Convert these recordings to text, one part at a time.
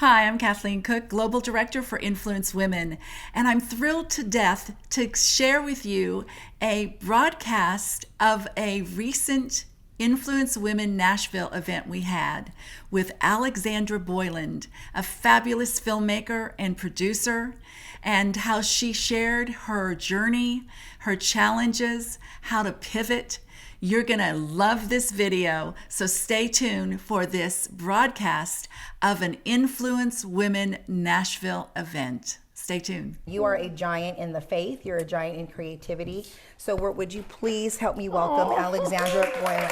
Hi, I'm Kathleen Cooke, Global Director for Influence Women, and I'm thrilled to death to share with you a broadcast of a recent Influence Women Nashville event we had with Alexandra Boylan, a fabulous filmmaker and producer, and how she shared her journey, her challenges, how to pivot. You're going to love this video, so stay tuned for this broadcast of an Influence Women Nashville event. Stay tuned. You are a giant in the faith. You're a giant in creativity. So would you please help me welcome Alexandra Boylan?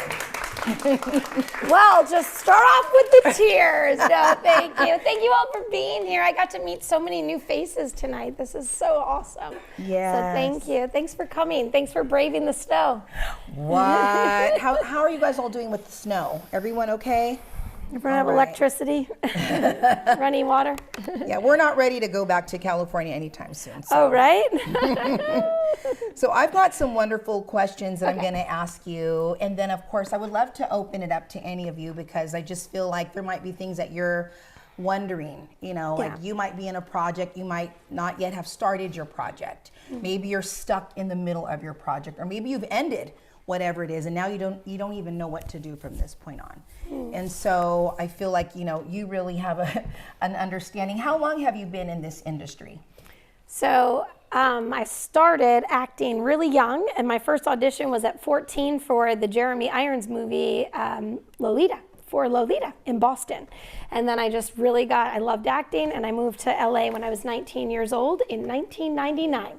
Well, just start off with the tears. No, thank you. Thank you all for being here. I got to meet so many new faces tonight. This is so awesome. Yes. So thank you. Thanks for coming. Thanks for braving the snow. What? How are you guys all doing with the snow? Everyone okay? Everyone have electricity, running water. Yeah, we're not ready to go back to California anytime soon. So. Oh, right? So I've got some wonderful questions that I'm going to ask you. And then, of course, I would love to open it up to any of you because I just feel like there might be things that you're wondering. You know, like you might be in a project, you might not yet have started your project. Maybe you're stuck in the middle of your project, or maybe you've ended whatever it is, and now you don't even know what to do from this point on. And so I feel like, you know, you really have an understanding. How long have you been in this industry? So I started acting really young, and my first audition was at 14 for the Jeremy Irons movie, Lolita in Boston. And then I just really I loved acting, and I moved to LA when I was 19 years old in 1999.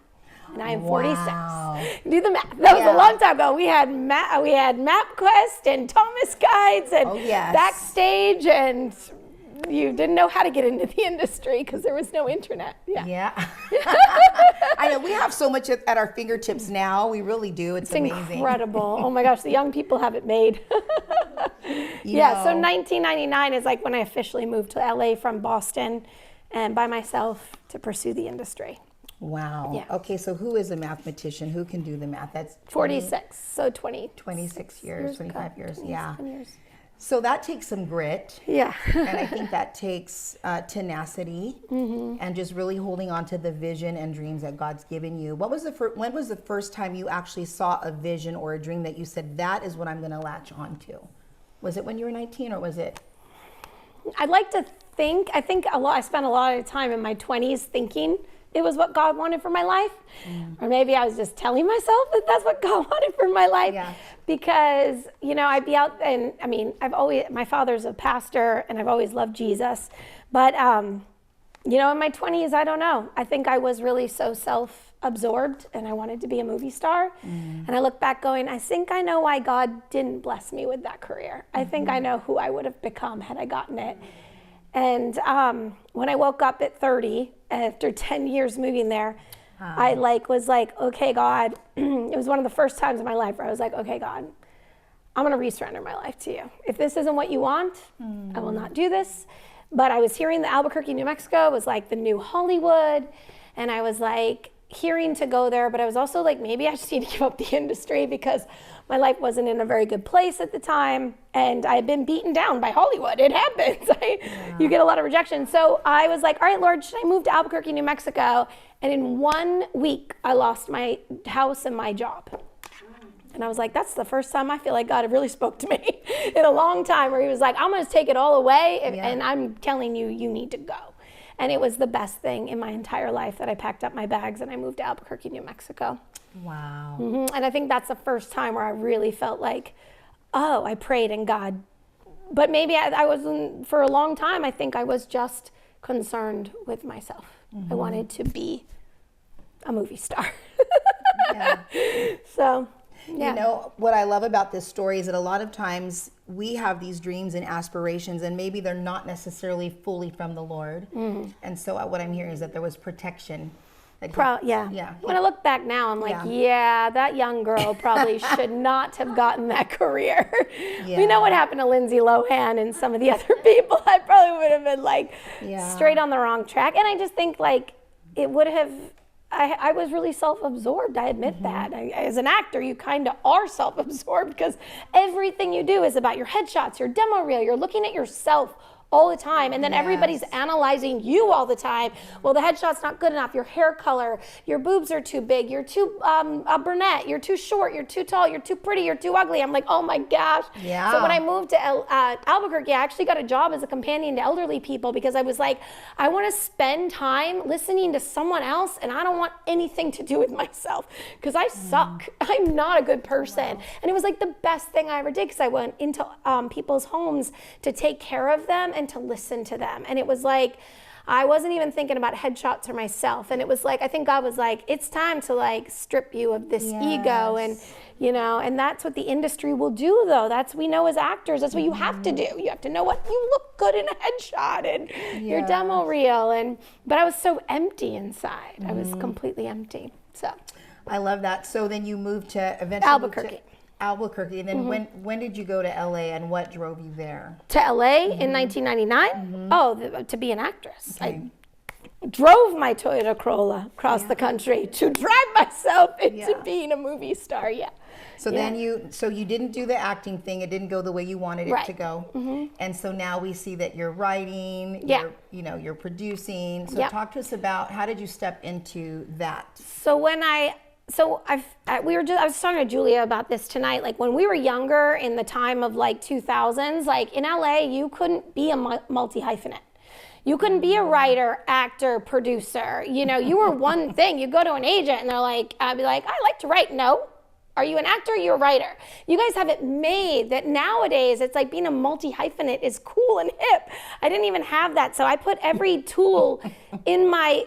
And I am 46. Wow. Do the math. That was a long time ago. We had MapQuest and Thomas Guides and Backstage, and you didn't know how to get into the industry because there was no internet. Yeah. I know we have so much at our fingertips now. We really do. It's amazing. Incredible. Oh my gosh, the young people have it made. So 1999 is like when I officially moved to LA from Boston and by myself to pursue the industry. Wow. Yeah. Okay, so who is a mathematician? Who can do the math? That's 46, so 26 years, 25 years. 27 Yeah. years. So that takes some grit. Yeah. And I think that takes tenacity and just really holding on to the vision and dreams that God's given you. When was the first time you actually saw a vision or a dream that you said, that is what I'm going to latch on to? Was it when you were 19 or was it? I'd like to think, I spent a lot of time in my 20s thinking it was what God wanted for my life. Or maybe I was just telling myself that that's what God wanted for my life. Yeah. Because, you know, I'd be out and, I mean, my father's a pastor and I've always loved Jesus. But, you know, in my 20s, I don't know. I think I was really so self-absorbed and I wanted to be a movie star. And I look back going, I think I know why God didn't bless me with that career. I think I know who I would have become had I gotten it. And when I woke up at 30, after 10 years moving there, I was like, okay, God, it was one of the first times in my life where I was like, okay, God, I'm going to re-surrender my life to you. If this isn't what you want, I will not do this. But I was hearing that Albuquerque, New Mexico was like the new Hollywood. And I was like hearing to go there, but I was also like, maybe I just need to give up the industry because my life wasn't in a very good place at the time, and I had been beaten down by Hollywood. It happens. You get a lot of rejection. So I was like, all right, Lord, should I move to Albuquerque, New Mexico? And in 1 week, I lost my house and my job. And I was like, that's the first time I feel like God really spoke to me in a long time, where he was like, I'm going to take it all away, and I'm telling you, you need to go. And it was the best thing in my entire life that I packed up my bags and I moved to Albuquerque, New Mexico. Wow. And I think that's the first time where I really felt like, oh, I prayed and God. But maybe I wasn't, for a long time, I think I was just concerned with myself. I wanted to be a movie star. So, yeah. You know, what I love about this story is that a lot of times we have these dreams and aspirations, and maybe they're not necessarily fully from the Lord. And so what I'm hearing is that there was protection. When I look back now, I'm like, that young girl probably should not have gotten that career. We know what happened to Lindsay Lohan and some of the other people. I probably would have been like straight on the wrong track. And I just think like it would have, I was really self-absorbed. I admit that. As an actor, you kind of are self-absorbed because everything you do is about your headshots, your demo reel. You're looking at yourself all the time. And then everybody's analyzing you all the time. Well, the headshot's not good enough. Your hair color, your boobs are too big. You're too brunette. You're too short. You're too tall. You're too pretty. You're too ugly. I'm like, oh my gosh. Yeah. So when I moved to Albuquerque, I actually got a job as a companion to elderly people because I was like, I want to spend time listening to someone else, and I don't want anything to do with myself because I suck. I'm not a good person. Wow. And it was like the best thing I ever did because I went into people's homes to take care of them and to listen to them. And it was like, I wasn't even thinking about headshots or myself. And it was like, I think God was like, it's time to like strip you of this ego. And, you know, and that's what the industry will do though. That's, we know as actors, that's what you have to do. You have to know what you look good in a headshot and your demo reel. But I was so empty inside. I was completely empty. So I love that. So then you moved to eventually Albuquerque. And then when did you go to LA and what drove you there? To LA in 1999? Oh, to be an actress. Okay. I drove my Toyota Corolla across the country to drive myself into being a movie star. So then you didn't do the acting thing. It didn't go the way you wanted it to go. And so now we see that you're writing, you're producing. So talk to us about how did you step into that? I was talking to Julia about this tonight. Like when we were younger in the time of like 2000s, like in LA, you couldn't be a multi-hyphenate. You couldn't be a writer, actor, producer. You know, you were one thing. You go to an agent and they're like, I'd be like, I like to write. No. Are you an actor or you're a writer? You guys have it made that nowadays it's like being a multi-hyphenate is cool and hip. I didn't even have that. So I put every tool in my,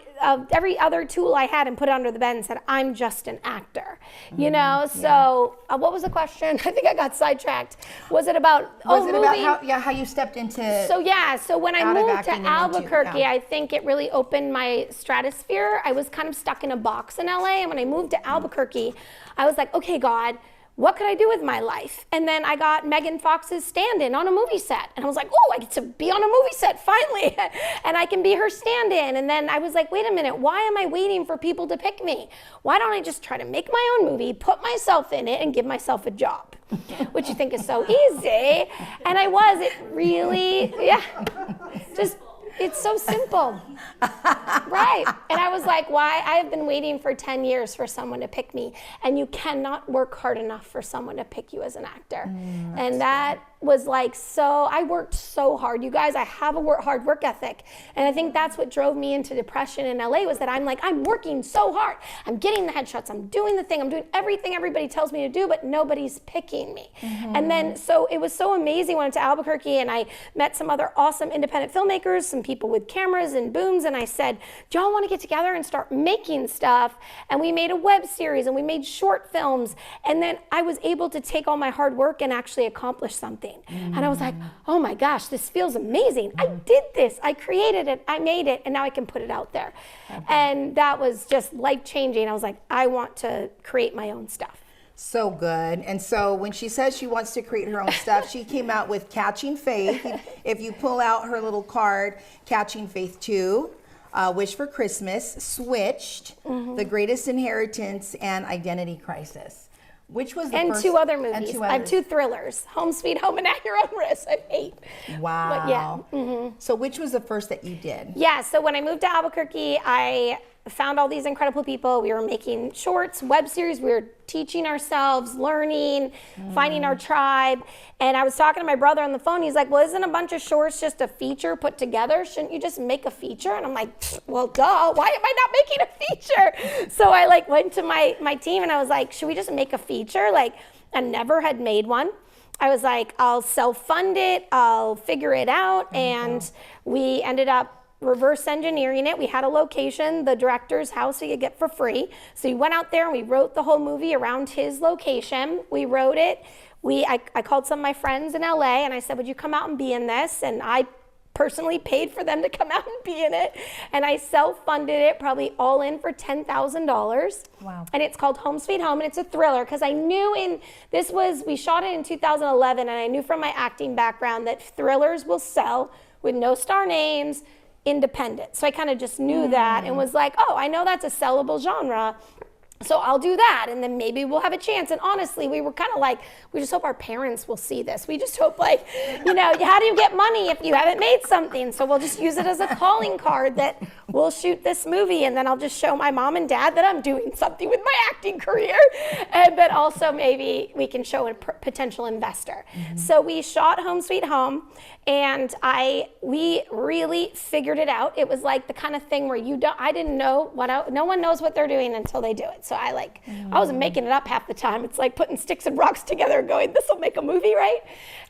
every other tool I had and put it under the bed and said, I'm just an actor. You know, so what was the question? I think I got sidetracked. Was it about, how you stepped into So when I moved to Albuquerque, I think it really opened my stratosphere. I was kind of stuck in a box in LA. And when I moved to Albuquerque, I was like, okay, God, what could I do with my life? And then I got Megan Fox's stand-in on a movie set. And I was like, oh, I get to be on a movie set finally. And I can be her stand-in. And then I was like, wait a minute, why am I waiting for people to pick me? Why don't I just try to make my own movie, put myself in it, and give myself a job? Which you think is so easy. And I was, it really, it's so simple. Right. And I was like, why? I have been waiting for 10 years for someone to pick me. And you cannot work hard enough for someone to pick you as an actor. And that was like, so I worked so hard. You guys, I have a hard work ethic. And I think that's what drove me into depression in LA was that I'm like, I'm working so hard. I'm getting the headshots. I'm doing the thing. I'm doing everything everybody tells me to do, but nobody's picking me. And then, so it was so amazing when I went to Albuquerque and I met some other awesome independent filmmakers, some people with cameras and booms. And I said, do y'all want to get together and start making stuff? And we made a web series and we made short films. And then I was able to take all my hard work and actually accomplish something. And I was like, oh my gosh, this feels amazing. I did this. I created it. I made it. And now I can put it out there. And that was just life-changing. I was like, I want to create my own stuff. So good. And so when she says she wants to create her own stuff, she came out with Catching Faith. If you pull out her little card, Catching Faith 2, Wish for Christmas, Switched, The Greatest Inheritance, and Identity Crisis. Which was the first? Two other movies. I have 2 thrillers, Home Sweet Home and At Your Own Risk. I have 8. Wow. But So which was the first that you did? Yeah, so when I moved to Albuquerque, I found all these incredible people. We were making shorts, web series. We were teaching ourselves, learning, finding our tribe. And I was talking to my brother on the phone. He's like, well, isn't a bunch of shorts just a feature put together? Shouldn't you just make a feature? And I'm like, well, duh, why am I not making a feature? So I went to my team and I was like, should we just make a feature? I never had made one. I was like, I'll self-fund it. I'll figure it out. And we ended up reverse engineering it. We had a location, the director's house we could get for free. So we went out there and we wrote the whole movie around his location. We wrote it. I called some of my friends in LA and I said, would you come out and be in this? And I personally paid for them to come out and be in it. And I self-funded it, probably all in for $10,000. Wow. And it's called Home Sweet Home, and it's a thriller because I knew we shot it in 2011, and I knew from my acting background that thrillers will sell with no star names, independent. So I kind of just knew that and was like, oh, I know that's a sellable genre. So I'll do that, and then maybe we'll have a chance. And honestly, we were kind of like, we just hope our parents will see this. We just hope, like, how do you get money if you haven't made something? So we'll just use it as a calling card that we'll shoot this movie, and then I'll just show my mom and dad that I'm doing something with my acting career. But also maybe we can show a potential investor. Mm-hmm. So we shot Home Sweet Home, and we really figured it out. It was like the kind of thing where I didn't know no one knows what they're doing until they do it. So I wasn't making it up half the time. It's like putting sticks and rocks together and going, this will make a movie, right?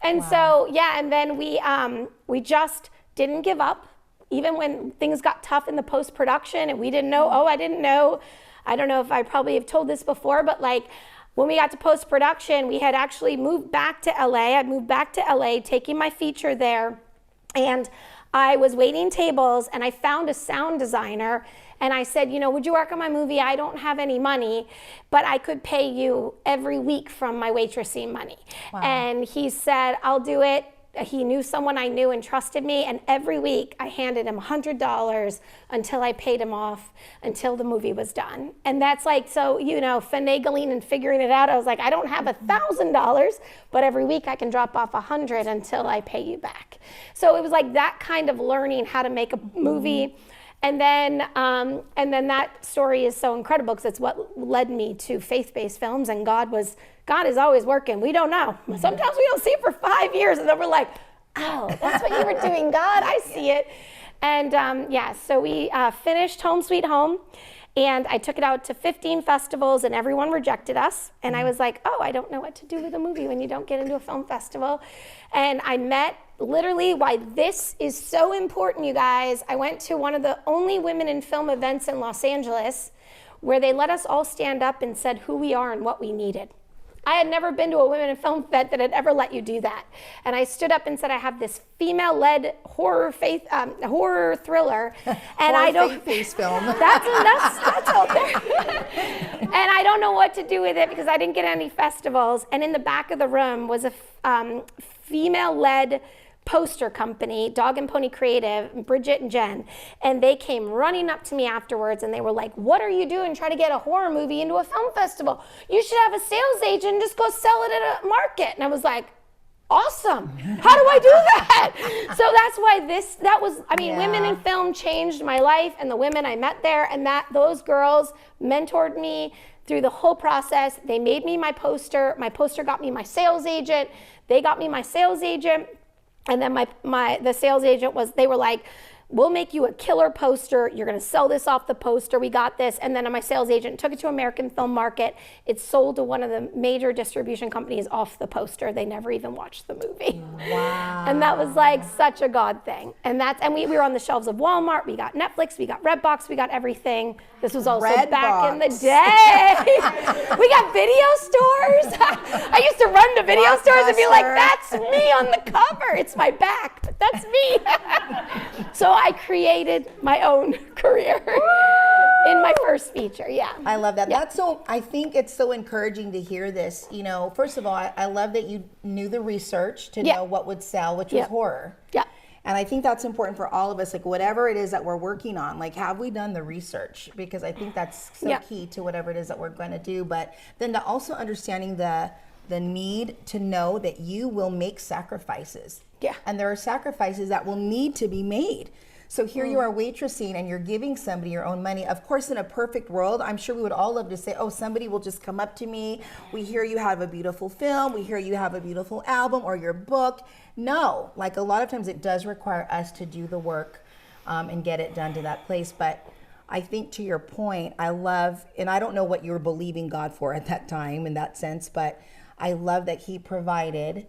And so, and then we just didn't give up, even when things got tough in the post-production and we didn't know, I didn't know. I don't know if I probably have told this before, but like when we got to post-production, we had actually moved back to LA. I moved back to LA, taking my feature there. And I was waiting tables and I found a sound designer. And I said, would you work on my movie? I don't have any money, but I could pay you every week from my waitressing money. Wow. And he said, I'll do it. He knew someone I knew and trusted me. And every week I handed him $100 until I paid him off, until the movie was done. And that's like, so, finagling and figuring it out. I was like, I don't have $1,000, but every week I can drop off $100 until I pay you back. So it was like that kind of learning how to make a movie. And then that story is so incredible because it's what led me to faith-based films. And God is always working. We don't know. Sometimes we don't see it for 5 years, and then we're like, oh, that's what you were doing, God. I see it. And so we finished Home Sweet Home, and I took it out to 15 festivals, and everyone rejected us. And I was like, I don't know what to do with a movie when you don't get into a film festival. And I met literally why this is so important, you guys. I went to one of the only women in film events in Los Angeles where they let us all stand up and said who we are and what we needed. I had never been to a women in film event that had ever let you do that. And I stood up and said, I have this female-led horror thriller. And faith-based film. That's out there. And I don't know what to do with it because I didn't get any festivals. And in the back of the room was a female-led poster company, Dog and Pony Creative, Bridget and Jen, and they came running up to me afterwards and they were like, what are you doing trying to get a horror movie into a film festival? You should have a sales agent and just go sell it at a market. And I was like, awesome. How do I do that? So that's why women in film changed my life, and the women I met there, and those girls mentored me through the whole process. They made me my poster. My poster got me my sales agent. They got me my sales agent. And then the sales agent they were like, we'll make you a killer poster. You're going to sell this off the poster. We got this. And then my sales agent took it to American Film Market. It sold to one of the major distribution companies off the poster. They never even watched the movie. Wow. And that was like such a God thing. And we were on the shelves of Walmart. We got Netflix. We got Redbox. We got everything. This was also back in the day. We got video stores. I used to run to video stores and be like, that's me on the cover. It's my back, but that's me. So I created my own career in my first feature. Yeah. I love that. Yeah. I think it's so encouraging to hear this. First of all, I love that you knew the research to know what would sell, which was horror. Yeah. And I think that's important for all of us, like whatever it is that we're working on, like have we done the research? Because I think that's so key to whatever it is that we're going to do. But then to also understanding the need to know that you will make sacrifices. Yeah. And there are sacrifices that will need to be made. So here you are waitressing and you're giving somebody your own money. Of course, in a perfect world, I'm sure we would all love to say, somebody will just come up to me. We hear you have a beautiful film. We hear you have a beautiful album or your book. No, like a lot of times it does require us to do the work and get it done to that place. But I think to your point, I love, and I don't know what you were believing God for at that time in that sense, but I love that he provided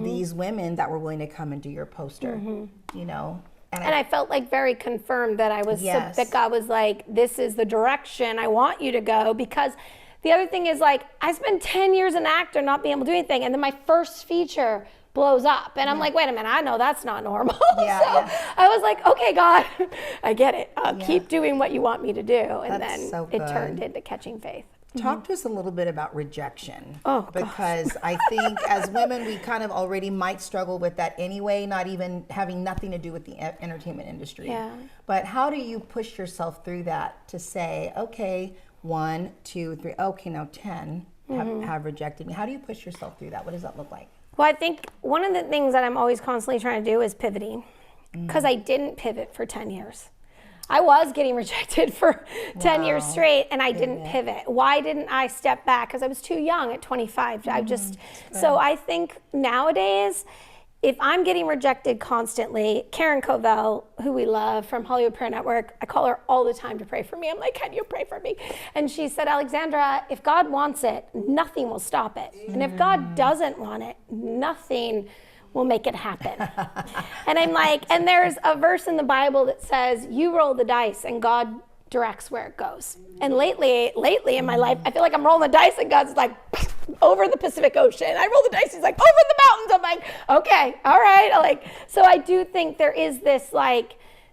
these women that were willing to come and do your poster, And I felt like very confirmed that that God was like, this is the direction I want you to go. Because the other thing is like, I spent 10 years an actor not being able to do anything. And then my first feature blows up. And I'm like, wait a minute, I know that's not normal. I was like, okay, God, I get it. Keep doing what you want me to do. And it turned into Catching Faith. Talk to us a little bit about rejection. Because I think as women, we kind of already might struggle with that anyway, not even having nothing to do with the entertainment industry. Yeah. But how do you push yourself through that to say, okay, 1, 2, 3. Okay, now 10 have rejected me. How do you push yourself through that? What does that look like? Well, I think one of the things that I'm always constantly trying to do is pivoting, because I didn't pivot for 10 years. I was getting rejected for 10 years straight, and I didn't pivot. Why didn't I step back? Because I was too young at 25. So I think nowadays, if I'm getting rejected constantly, Karen Covell, who we love from Hollywood Prayer Network, I call her all the time to pray for me. I'm like, can you pray for me? And she said, Alexandra, if God wants it, nothing will stop it. And if God doesn't want it, nothing will make it happen. And I'm like, and there's a verse in the Bible that says, you roll the dice and God directs where it goes. And lately in my life, I feel like I'm rolling the dice and God's like, over the Pacific Ocean. I roll the dice, he's like, over the mountains. I'm like, okay, all right. So I do think there is this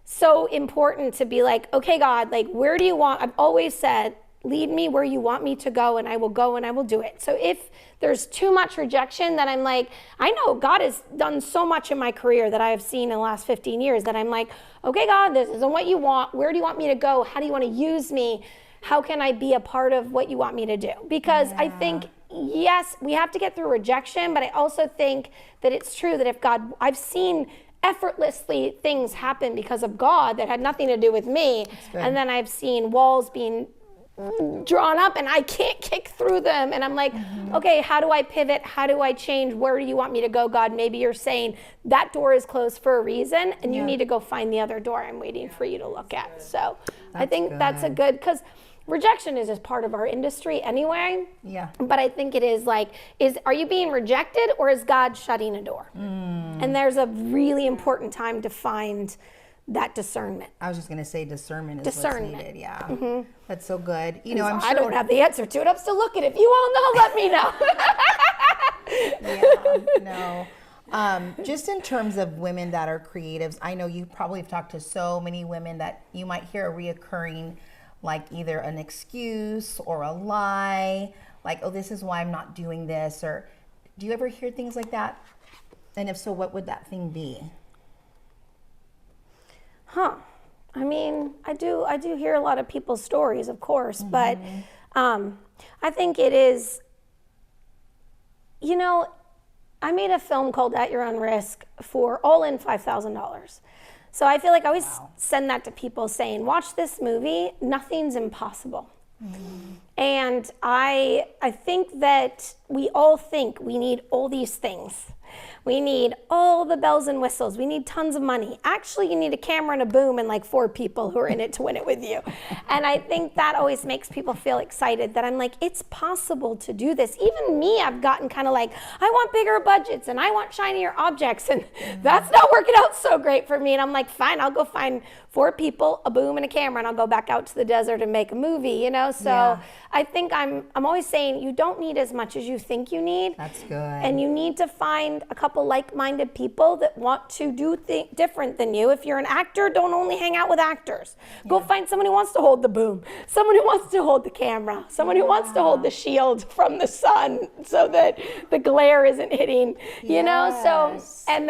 so important to be like, okay, God, where do you want? I've always said, lead me where you want me to go, and I will go and I will do it. So if there's too much rejection, that I'm like, I know God has done so much in my career that I have seen in the last 15 years that I'm like, okay, God, this isn't what you want. Where do you want me to go? How do you want to use me? How can I be a part of what you want me to do? Because I think, yes, we have to get through rejection, but I also think that it's true that if God, I've seen effortlessly things happen because of God that had nothing to do with me. And then I've seen walls being drawn up and I can't kick through them. And I'm like, okay, how do I pivot? How do I change? Where do you want me to go, God? Maybe you're saying that door is closed for a reason and you need to go find the other door I'm waiting for you to look at. So I think that's a good, because rejection is just part of our industry anyway. Yeah. But I think it is are you being rejected or is God shutting a door? And there's a really important time to find that discernment. I was just going to say discernment is what's needed. Yeah. That's so good. I'm sure I don't have the answer to it. I'm still looking. If you all know, let me know. Just in terms of women that are creatives, I know you probably have talked to so many women that you might hear a reoccurring, either an excuse or a lie, oh, this is why I'm not doing this, or do you ever hear things like that? And if so, what would that thing be? I mean, I do hear a lot of people's stories, of course, but I think it is, I made a film called At Your Own Risk for all in $5,000. So I feel like I always send that to people saying, watch this movie, nothing's impossible. And I think that we all think we need all these things. We need all the bells and whistles. We need tons of money. Actually, you need a camera and a boom and 4 people who are in it to win it with you. And I think that always makes people feel excited that I'm like, it's possible to do this. Even me, I've gotten kind of I want bigger budgets and I want shinier objects. And that's not working out so great for me. And I'm like, fine, I'll go find 4 people, a boom and a camera, and I'll go back out to the desert and make a movie, So I think I'm always saying you don't need as much as you think you need. That's good. And you need to find a couple like-minded people that want to do different than you. If you're an actor, don't only hang out with actors. Go find someone who wants to hold the boom, someone who wants to hold the camera, someone who wants to hold the shield from the sun so that the glare isn't hitting, So, and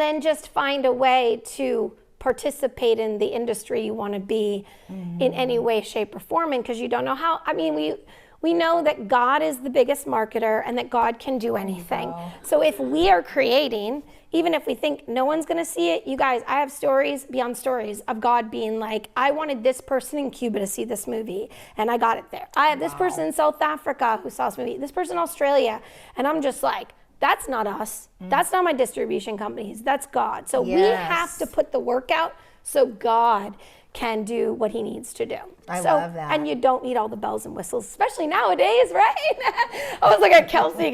then just find a way to participate in the industry you want to be in any way, shape, or form, because you don't know how. I mean, we know that God is the biggest marketer and that God can do anything. So if we are creating, even if we think no one's going to see it, you guys, I have stories beyond stories of God being like, I wanted this person in Cuba to see this movie, and I got it there. I have this person in South Africa who saw this movie, this person in Australia, and I'm just like, that's not us. That's not my distribution companies. That's God. So we have to put the work out so God can do what he needs to do. I love that. And you don't need all the bells and whistles, especially nowadays, right? I was like at Kelsey,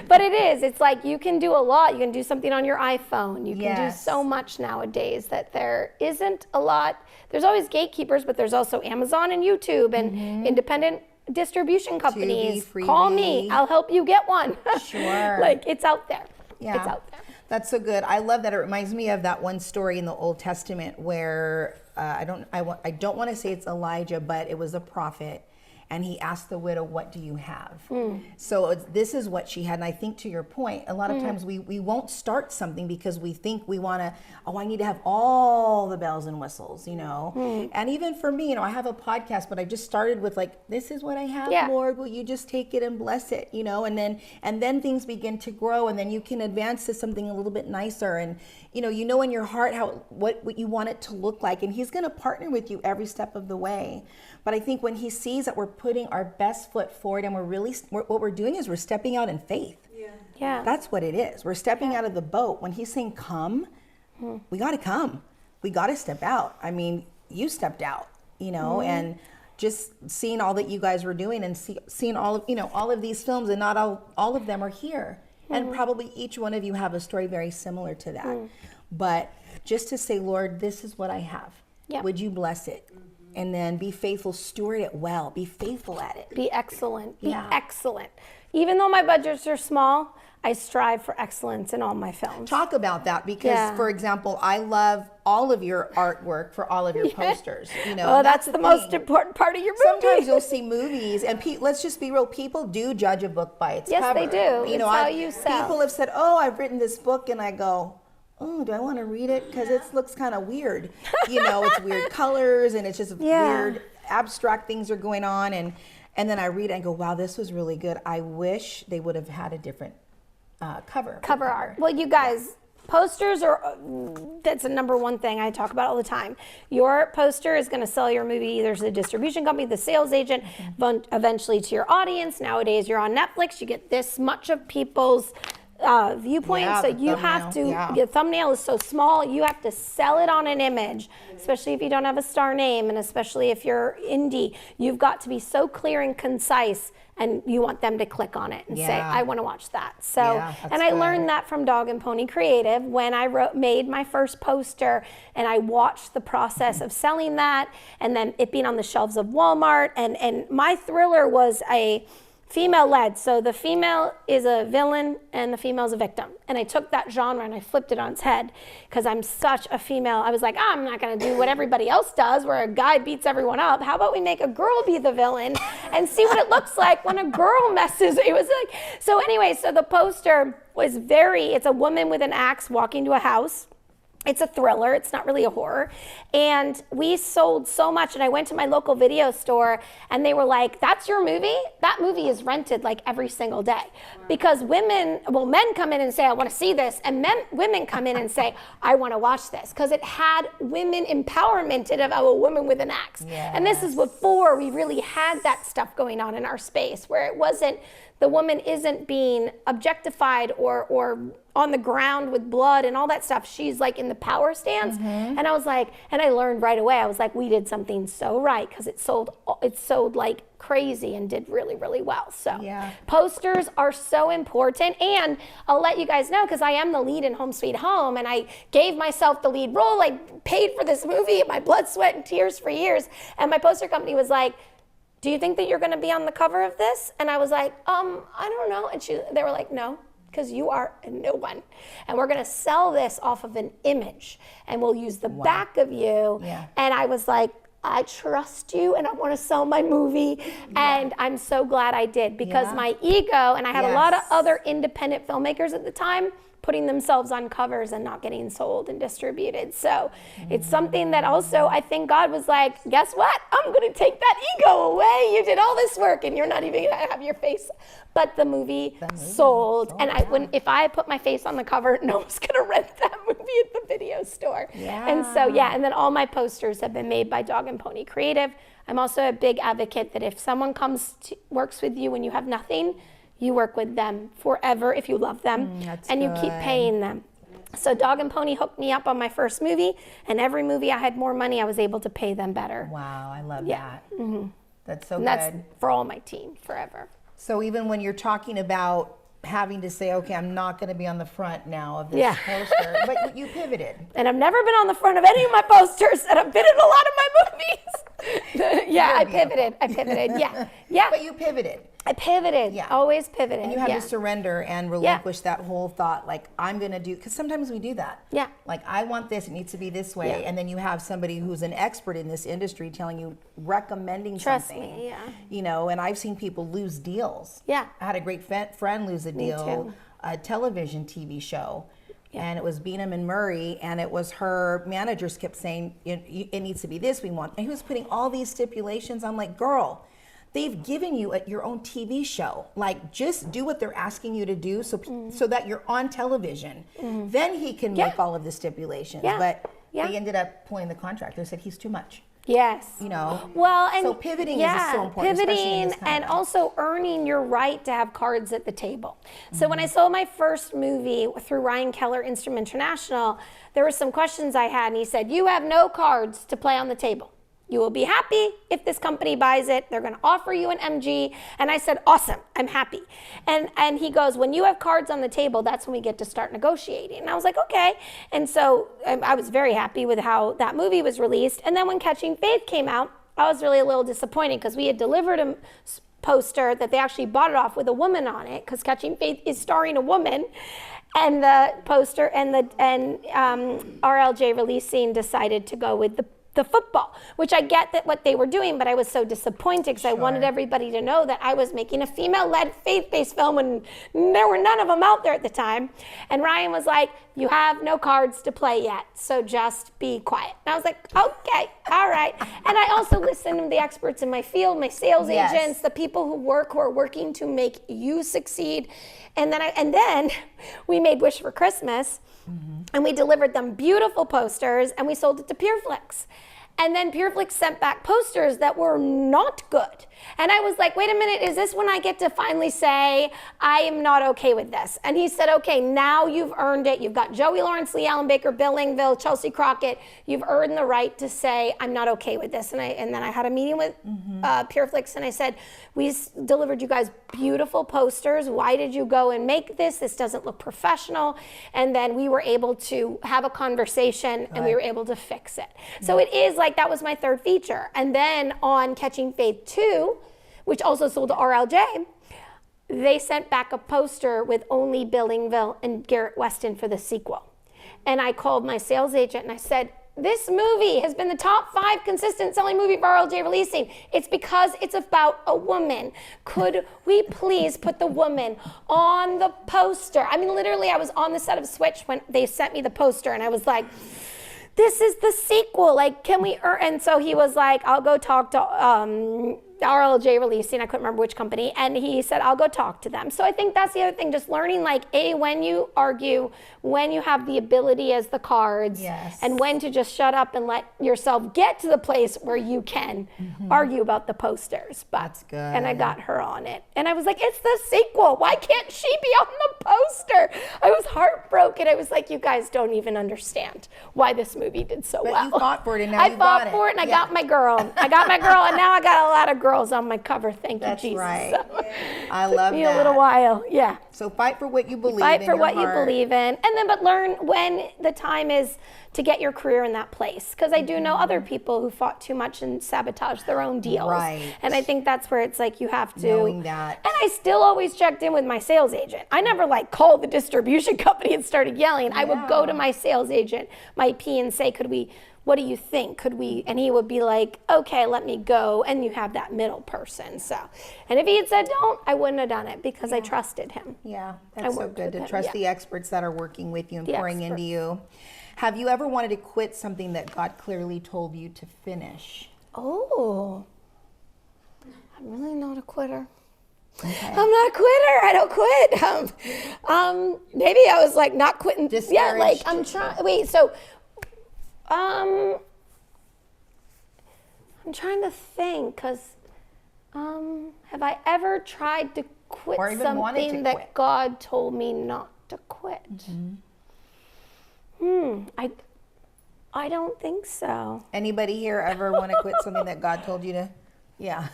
but it is. It's you can do a lot. You can do something on your iPhone. You can do so much nowadays that there isn't a lot. There's always gatekeepers, but there's also Amazon and YouTube and independent distribution companies. Call me. I'll help you get one. Sure. It's out there. Yeah. It's out there. That's so good. I love that. It reminds me of that one story in the Old Testament where I don't want to say it's Elijah, but it was a prophet, and he asked the widow, what do you have? So this is what she had. And I think to your point, a lot of times we won't start something because we think we want to, I need to have all the bells and whistles, And even for me, I have a podcast, but I just started with like, this is what I have, Lord, will you just take it and bless it, and then things begin to grow, and then you can advance to something a little bit nicer. And, in your heart what you want it to look like. And he's going to partner with you every step of the way. But I think when he sees that we're putting our best foot forward and what we're doing is we're stepping out in faith. Yeah. That's what it is. We're stepping out of the boat. When he's saying come, we got to come. We got to step out. I mean, you stepped out, and just seeing all that you guys were doing and seeing all of these films, and not all of them are here. And probably each one of you have a story very similar to that. But just to say, Lord, this is what I have. Yep. Would you bless it? And then be faithful, steward it well, be faithful at it. Be excellent, be excellent. Even though my budgets are small, I strive for excellence in all my films. Talk about that because, for example, I love all of your artwork for all of your posters. Well, that's the most important part of your movie. Sometimes you'll see movies, and let's just be real, people do judge a book by its cover. Yes, they do. It's how you sell. People have said, I've written this book, and I go, do I want to read it? Because it looks kind of weird. It's weird colors, and it's just weird abstract things are going on. And then I read it and go, wow, this was really good. I wish they would have had a different cover art. Well, you guys, posters that's the number one thing I talk about all the time. Your poster is going to sell your movie either to the distribution company, the sales agent, eventually to your audience. Nowadays, you're on Netflix. You get this much of people's viewpoint, so you have to, your thumbnail is so small, you have to sell it on an image, especially if you don't have a star name, and especially if you're indie. You've got to be so clear and concise, and you want them to click on it and say, I want to watch that. So, and I learned that from Dog and Pony Creative when I made my first poster, and I watched the process of selling that, and then it being on the shelves of Walmart, and my thriller was a female-led, so the female is a villain and the female is a victim. And I took that genre and I flipped it on its head because I'm such a female. I was like, I'm not going to do what everybody else does where a guy beats everyone up. How about we make a girl be the villain and see what it looks like when a girl messes? It was like, so anyway, so the poster was it's a woman with an axe walking to a house. It's a thriller. It's not really a horror. And we sold so much. And I went to my local video store and they were like, that's your movie? That movie is rented like every single day. Because men come in and say, I want to see this. And women come in and say, I want to watch this. Because it had women empowerment of a woman with an axe. Yes. And this is before we really had that stuff going on in our space, where it wasn't, the woman isn't being objectified or on the ground with blood and all that stuff. She's like in the power stance. And I was like, and I learned right away, I was like, we did something so right, because it sold like crazy and did really, really well. So posters are so important. And I'll let you guys know, because I am the lead in Home Sweet Home, and I gave myself the lead role. I paid for this movie, my blood, sweat, and tears for years. And my poster company was like, do you think that you're going to be on the cover of this? And I was like, I don't know. And they were like, no, because you are a new one. And we're going to sell this off of an image, and we'll use the back of you. And I was like, I trust you, and I want to sell my movie. And I'm so glad I did, because my ego, and I had a lot of other independent filmmakers at the time putting themselves on covers and not getting sold and distributed. So it's something that also I think God was like, guess what? I'm going to take that ego away. You did all this work and you're not even going to have your face. But the movie sold. And if I put my face on the cover, no one's going to rent that movie at the video store. And so, and then all my posters have been made by Dog and Pony Creative. I'm also a big advocate that if someone works with you when you have nothing, you work with them forever if you love them, and you keep paying them. So Dog and Pony hooked me up on my first movie, and every movie I had more money, I was able to pay them better. Wow, I love that. That's so good. That's for all my team, forever. So even when you're talking about having to say, okay, I'm not going to be on the front now of this poster, but you pivoted. And I've never been on the front of any of my posters, and I've been in a lot of my movies. Yeah, I pivoted. Yeah. But you pivoted. I pivoted. Yeah. Always pivoted. And you had to surrender and relinquish that whole thought, like, I'm going to do, because sometimes we do that. Yeah. Like, I want this, it needs to be this way. And then you have somebody who's an expert in this industry telling you, recommending Trust something. me, yeah. You know, and I've seen people lose deals. Yeah. I had a great friend lose a deal, too. a television TV show. Yeah. And it was Beanham and Murray, and it was her managers kept saying, it needs to be this, we want. And he was putting all these stipulations. I'm like, girl, they've given you your own TV show. Like, just do what they're asking you to do so that you're on television. Then he can make all of the stipulations. But they ended up pulling the contract. They said, he's too much. Yes. You know? Well, and so pivoting is so important. Pivoting and also earning your right to have cards at the table. So when I sold my first movie through Ryan Keller Instrument International, there were some questions I had, and he said, you have no cards to play on the table. You will be happy if this company buys it. They're going to offer you an MG. And I said, awesome, I'm happy. And he goes, when you have cards on the table, that's when we get to start negotiating. And I was like, okay. And so I was very happy with how that movie was released. And then when Catching Faith came out, I was really a little disappointed because we had delivered a poster that they actually bought it off with a woman on it, because Catching Faith is starring a woman. And the poster and RLJ Releasing decided to go with the football, which I get that what they were doing, but I was so disappointed because I wanted everybody to know that I was making a female-led faith-based film and there were none of them out there at the time. And Ryan was like, you have no cards to play yet, so just be quiet. And I was like, okay, all right. And I also listened to the experts in my field, my sales agents, the people who are working to make you succeed. And then we made Wish for Christmas, and we delivered them beautiful posters, and we sold it to PureFlix. And then PureFlix sent back posters that were not good. And I was like, wait a minute, is this when I get to finally say, I am not okay with this? And he said, okay, now you've earned it. You've got Joey Lawrence, Lee Allen Baker, Bill Langville, Chelsea Crockett. You've earned the right to say, I'm not okay with this. And then I had a meeting with PureFlix, and I said, we delivered you guys beautiful posters. Why did you go and make this? This doesn't look professional. And then we were able to have a conversation, and we were able to fix it. So it is like, that was my third feature. And then on Catching Faith 2, which also sold to RLJ, they sent back a poster with only Bill Langville and Garrett Weston for the sequel. And I called my sales agent and I said, this movie has been the top 5 consistent selling movie for RLJ Releasing. It's because it's about a woman. Could we please put the woman on the poster? I mean, literally, I was on the set of Switch when they sent me the poster, and I was like, this is the sequel. Like, can we earn? And so he was like, I'll go talk to RLJ Releasing, I couldn't remember which company, and he said, I'll go talk to them. So I think that's the other thing, just learning, like, when you argue, when you have the ability as the cards, and when to just shut up and let yourself get to the place where you can argue about the posters. But, that's good. And I got her on it. And I was like, it's the sequel. Why can't she be on the poster? I was heartbroken. I was like, you guys don't even understand why this movie did so well. You fought for it, and now I fought for it, and I got my girl. I got my girl, and now I got a lot of girls on my cover. Thank you, Jesus. Right. So, I love me that. a little while. Yeah. So fight for what you believe in. Fight for what your you heart. believe in, and then but learn when the time is to get your career in that place. Because I do know other people who fought too much and sabotaged their own deals. Right. And I think that's where it's like you have to. Knowing that. And I still always checked in with my sales agent. I never like called the distribution company and started yelling. I would go to my sales agent, my P, and say, what do you think? Could we? And he would be like, okay, let me go. And you have that middle person. So, and if he had said don't, I wouldn't have done it because I trusted him. Yeah, that's so good to trust the experts that are working with you and pouring into you. Have you ever wanted to quit something that God clearly told you to finish? Oh, I'm really not a quitter. Okay. I'm not a quitter. I don't quit. Maybe I was like not quitting. Discouraged. Yeah, like I'm trying. Wait, so. I'm trying to think, because have I ever tried to quit something that God told me not to quit? I don't think so. Anybody here ever want to quit something that God told you to? Yeah.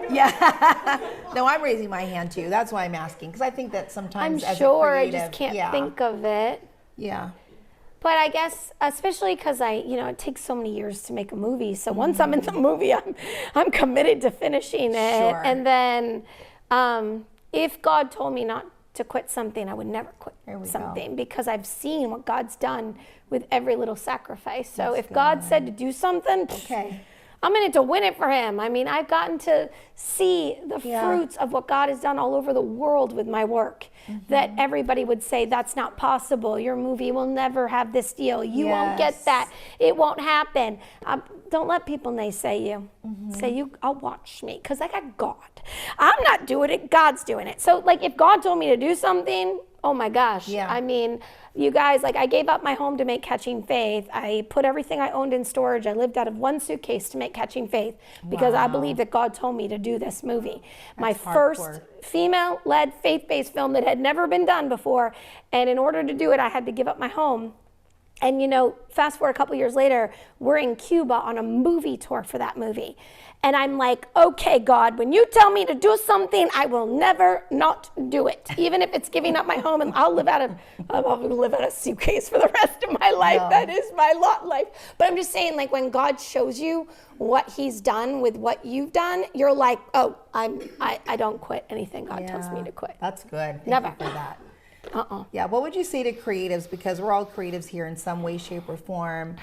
Yeah. No, I'm raising my hand too. That's why I'm asking, because I think that sometimes I'm as sure a creative, I just can't think of it. Yeah. But I guess, especially because it takes so many years to make a movie. So once I'm in the movie, I'm committed to finishing it. Sure. And then if God told me not to quit something, I would never quit something because I've seen what God's done with every little sacrifice. So if God said to do something, I'm in it to win it for him. I mean, I've gotten to see the fruits of what God has done all over the world with my work. That everybody would say, that's not possible. Your movie will never have this deal. You won't get that. It won't happen. Don't let people naysay you. Say, I'll watch me, because I got God. I'm not doing it. God's doing it. So, like, if God told me to do something, oh my gosh. I mean, you guys, like, I gave up my home to make Catching Faith. I put everything I owned in storage. I lived out of one suitcase to make Catching Faith because I believe that God told me to do this movie. My first female-led faith-based film that had never been done before. And in order to do it, I had to give up my home. And, fast forward a couple years later, we're in Cuba on a movie tour for that movie. And I'm like, okay, God, when you tell me to do something, I will never not do it. Even if it's giving up my home, and I'll live out of a suitcase for the rest of my life. That is my lot life. But I'm just saying, like, when God shows you what he's done with what you've done, you're like, oh, I don't quit anything God tells me to quit. That's good. Never. Thank you for that. Yeah, what would you say to creatives, because we're all creatives here in some way, shape, or form,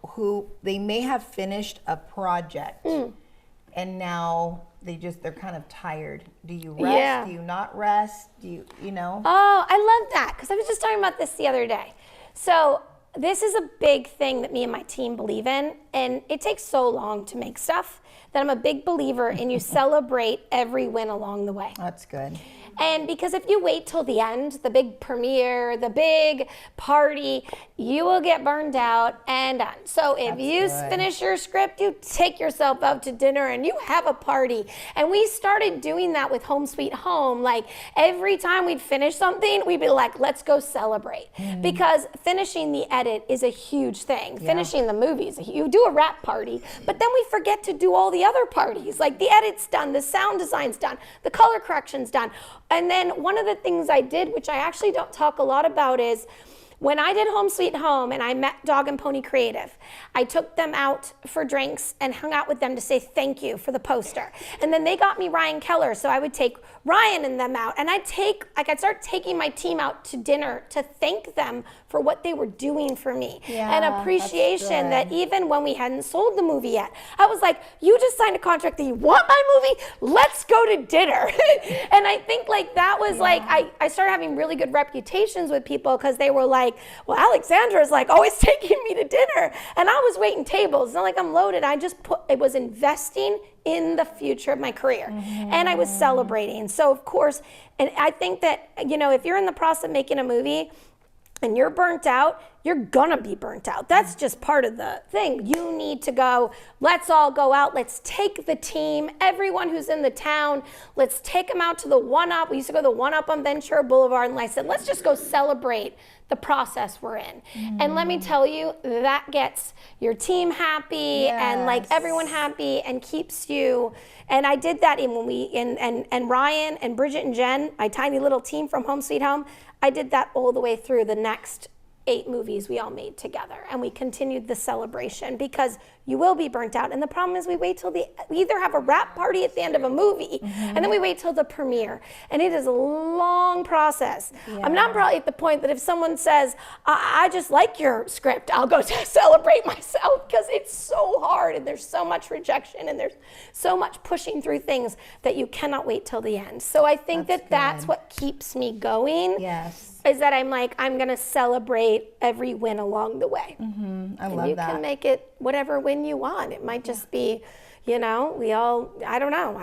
who they may have finished a project and now they're kind of tired. Do you rest? Do you not rest? Do you know? Oh, I love that, because I was just talking about this the other day. So this is a big thing that me and my team believe in, and it takes so long to make stuff that I'm a big believer in you celebrate every win along the way. That's good. And because if you wait till the end, the big premiere, the big party, you will get burned out and done. So if you finish your script, you take yourself out to dinner and you have a party. And we started doing that with Home Sweet Home. Like, every time we'd finish something, we'd be like, let's go celebrate. Because finishing the edit is a huge thing. Finishing the movies, you do a wrap party, but then we forget to do all the other parties. Like, the edit's done, the sound design's done, the color correction's done. And then one of the things I did, which I actually don't talk a lot about, is when I did Home Sweet Home and I met Dog and Pony Creative, I took them out for drinks and hung out with them to say thank you for the poster. And then they got me Ryan Keller, so I would take Ryan and them out, and I'd start taking my team out to dinner to thank them for what they were doing for me. And appreciation that even when we hadn't sold the movie yet, I was like, you just signed a contract that you want my movie, let's go to dinner. And I think like that was like, I started having really good reputations with people because they were like, well, Alexandra's like always taking me to dinner. And I was waiting tables. It's not like I'm loaded. It was investing in the future of my career. And I was celebrating. So of course, and I think that, if you're in the process of making a movie and you're burnt out, you're gonna be burnt out. That's just part of the thing. You need to go, let's all go out. Let's take the team, everyone who's in the town, let's take them out to the One-Up. We used to go to the One-Up on Ventura Boulevard, and I said, let's just go celebrate the process we're in. And let me tell you, that gets your team happy and like everyone happy and keeps you. And I did that and Ryan and Bridget and Jen, my tiny little team from Home Sweet Home, I did that all the way through the next 8 movies we all made together, and we continued the celebration because you will be burnt out. And the problem is we either have a wrap party at the end of a movie and then we wait till the premiere, and it is a long process. I'm not probably at the point that if someone says, I just like your script, I'll go to celebrate myself, because it's so hard and there's so much rejection and there's so much pushing through things that you cannot wait till the end. So I think that's what keeps me going. Is that I'm going to celebrate every win along the way. I love that. You can make it whatever win you want. It might just be, I don't know.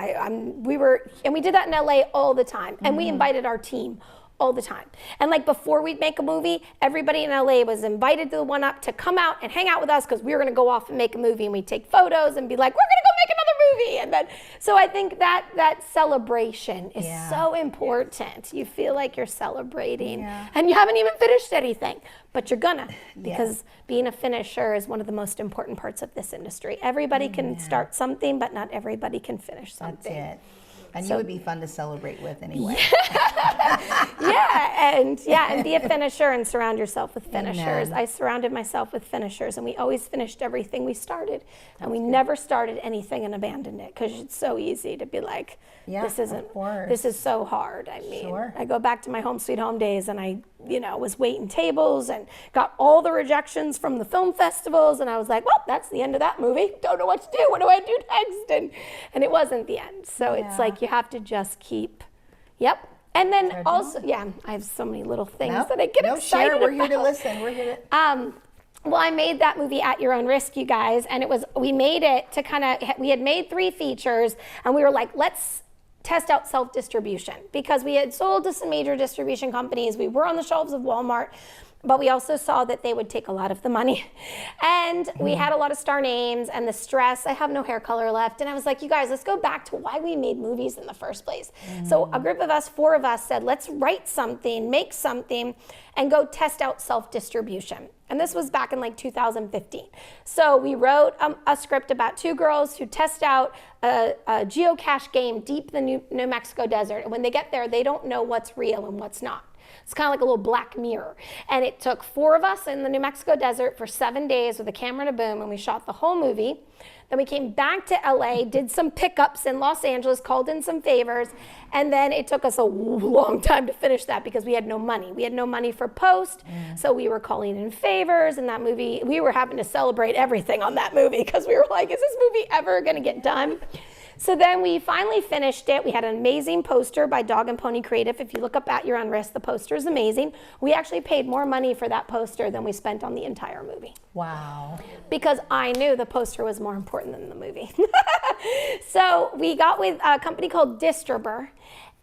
We did that in LA all the time. And we invited our team all the time. And like before we'd make a movie, everybody in LA was invited to the One-Up to come out and hang out with us because we were going to go off and make a movie, and we'd take photos and be like, we're going to go make another movie. And then, so I think that celebration is so important. You feel like you're celebrating and you haven't even finished anything, but you're gonna, because being a finisher is one of the most important parts of this industry. Everybody can start something, but not everybody can finish something. That's it. And you would be fun to celebrate with anyway. and be a finisher and surround yourself with finishers. Amen. I surrounded myself with finishers, and we always finished everything we started. And we never started anything and abandoned it, because it's so easy to be like, this is so hard. I mean, I go back to my Home Sweet Home days, and I was waiting tables and got all the rejections from the film festivals, and I was like, well, that's the end of that movie. Don't know what to do. What do I do next? And it wasn't the end. So it's like you have to just keep, And then also, I have so many little things that I get excited share. We're about. Here to listen. We're here to... Well, I made that movie At Your Own Risk, you guys, and we made it to we had made 3 features, and we were like, let's test out self-distribution, because we had sold to some major distribution companies. We were on the shelves of Walmart, but we also saw that they would take a lot of the money. And we had a lot of star names and the stress. I have no hair color left. And I was like, you guys, let's go back to why we made movies in the first place. So a group of us, 4 of us, said, let's write something, make something, and go test out self-distribution. And this was back in like 2015. So we wrote a script about 2 girls who test out a geocache game deep in the New Mexico desert. And when they get there, they don't know what's real and what's not. It's kind of like a little Black Mirror. And it took 4 of us in the New Mexico desert for 7 days with a camera and a boom, and we shot the whole movie. Then we came back to LA, did some pickups in Los Angeles, called in some favors, and then it took us a long time to finish that because we had no money. We had no money for post, so we were calling in favors, and that movie, we were having to celebrate everything on that movie because we were like, is this movie ever gonna get done? So then we finally finished it. We had an amazing poster by Dog and Pony Creative. If you look up At Your Own Risk, the poster is amazing. We actually paid more money for that poster than we spent on the entire movie. Wow. Because I knew the poster was more important than the movie. So we got with a company called Distributor,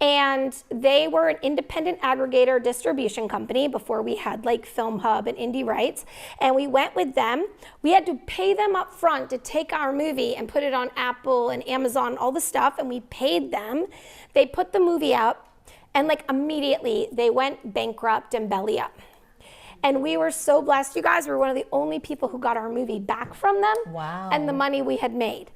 and they were an independent aggregator distribution company before we had like Film Hub and Indie Rights. And we went with them. We had to pay them up front to take our movie and put it on Apple and Amazon, all the stuff, and we paid them. They put the movie out, and like immediately they went bankrupt and belly up. And we were so blessed. You guys were one of the only people who got our movie back from them. Wow. And the money we had made.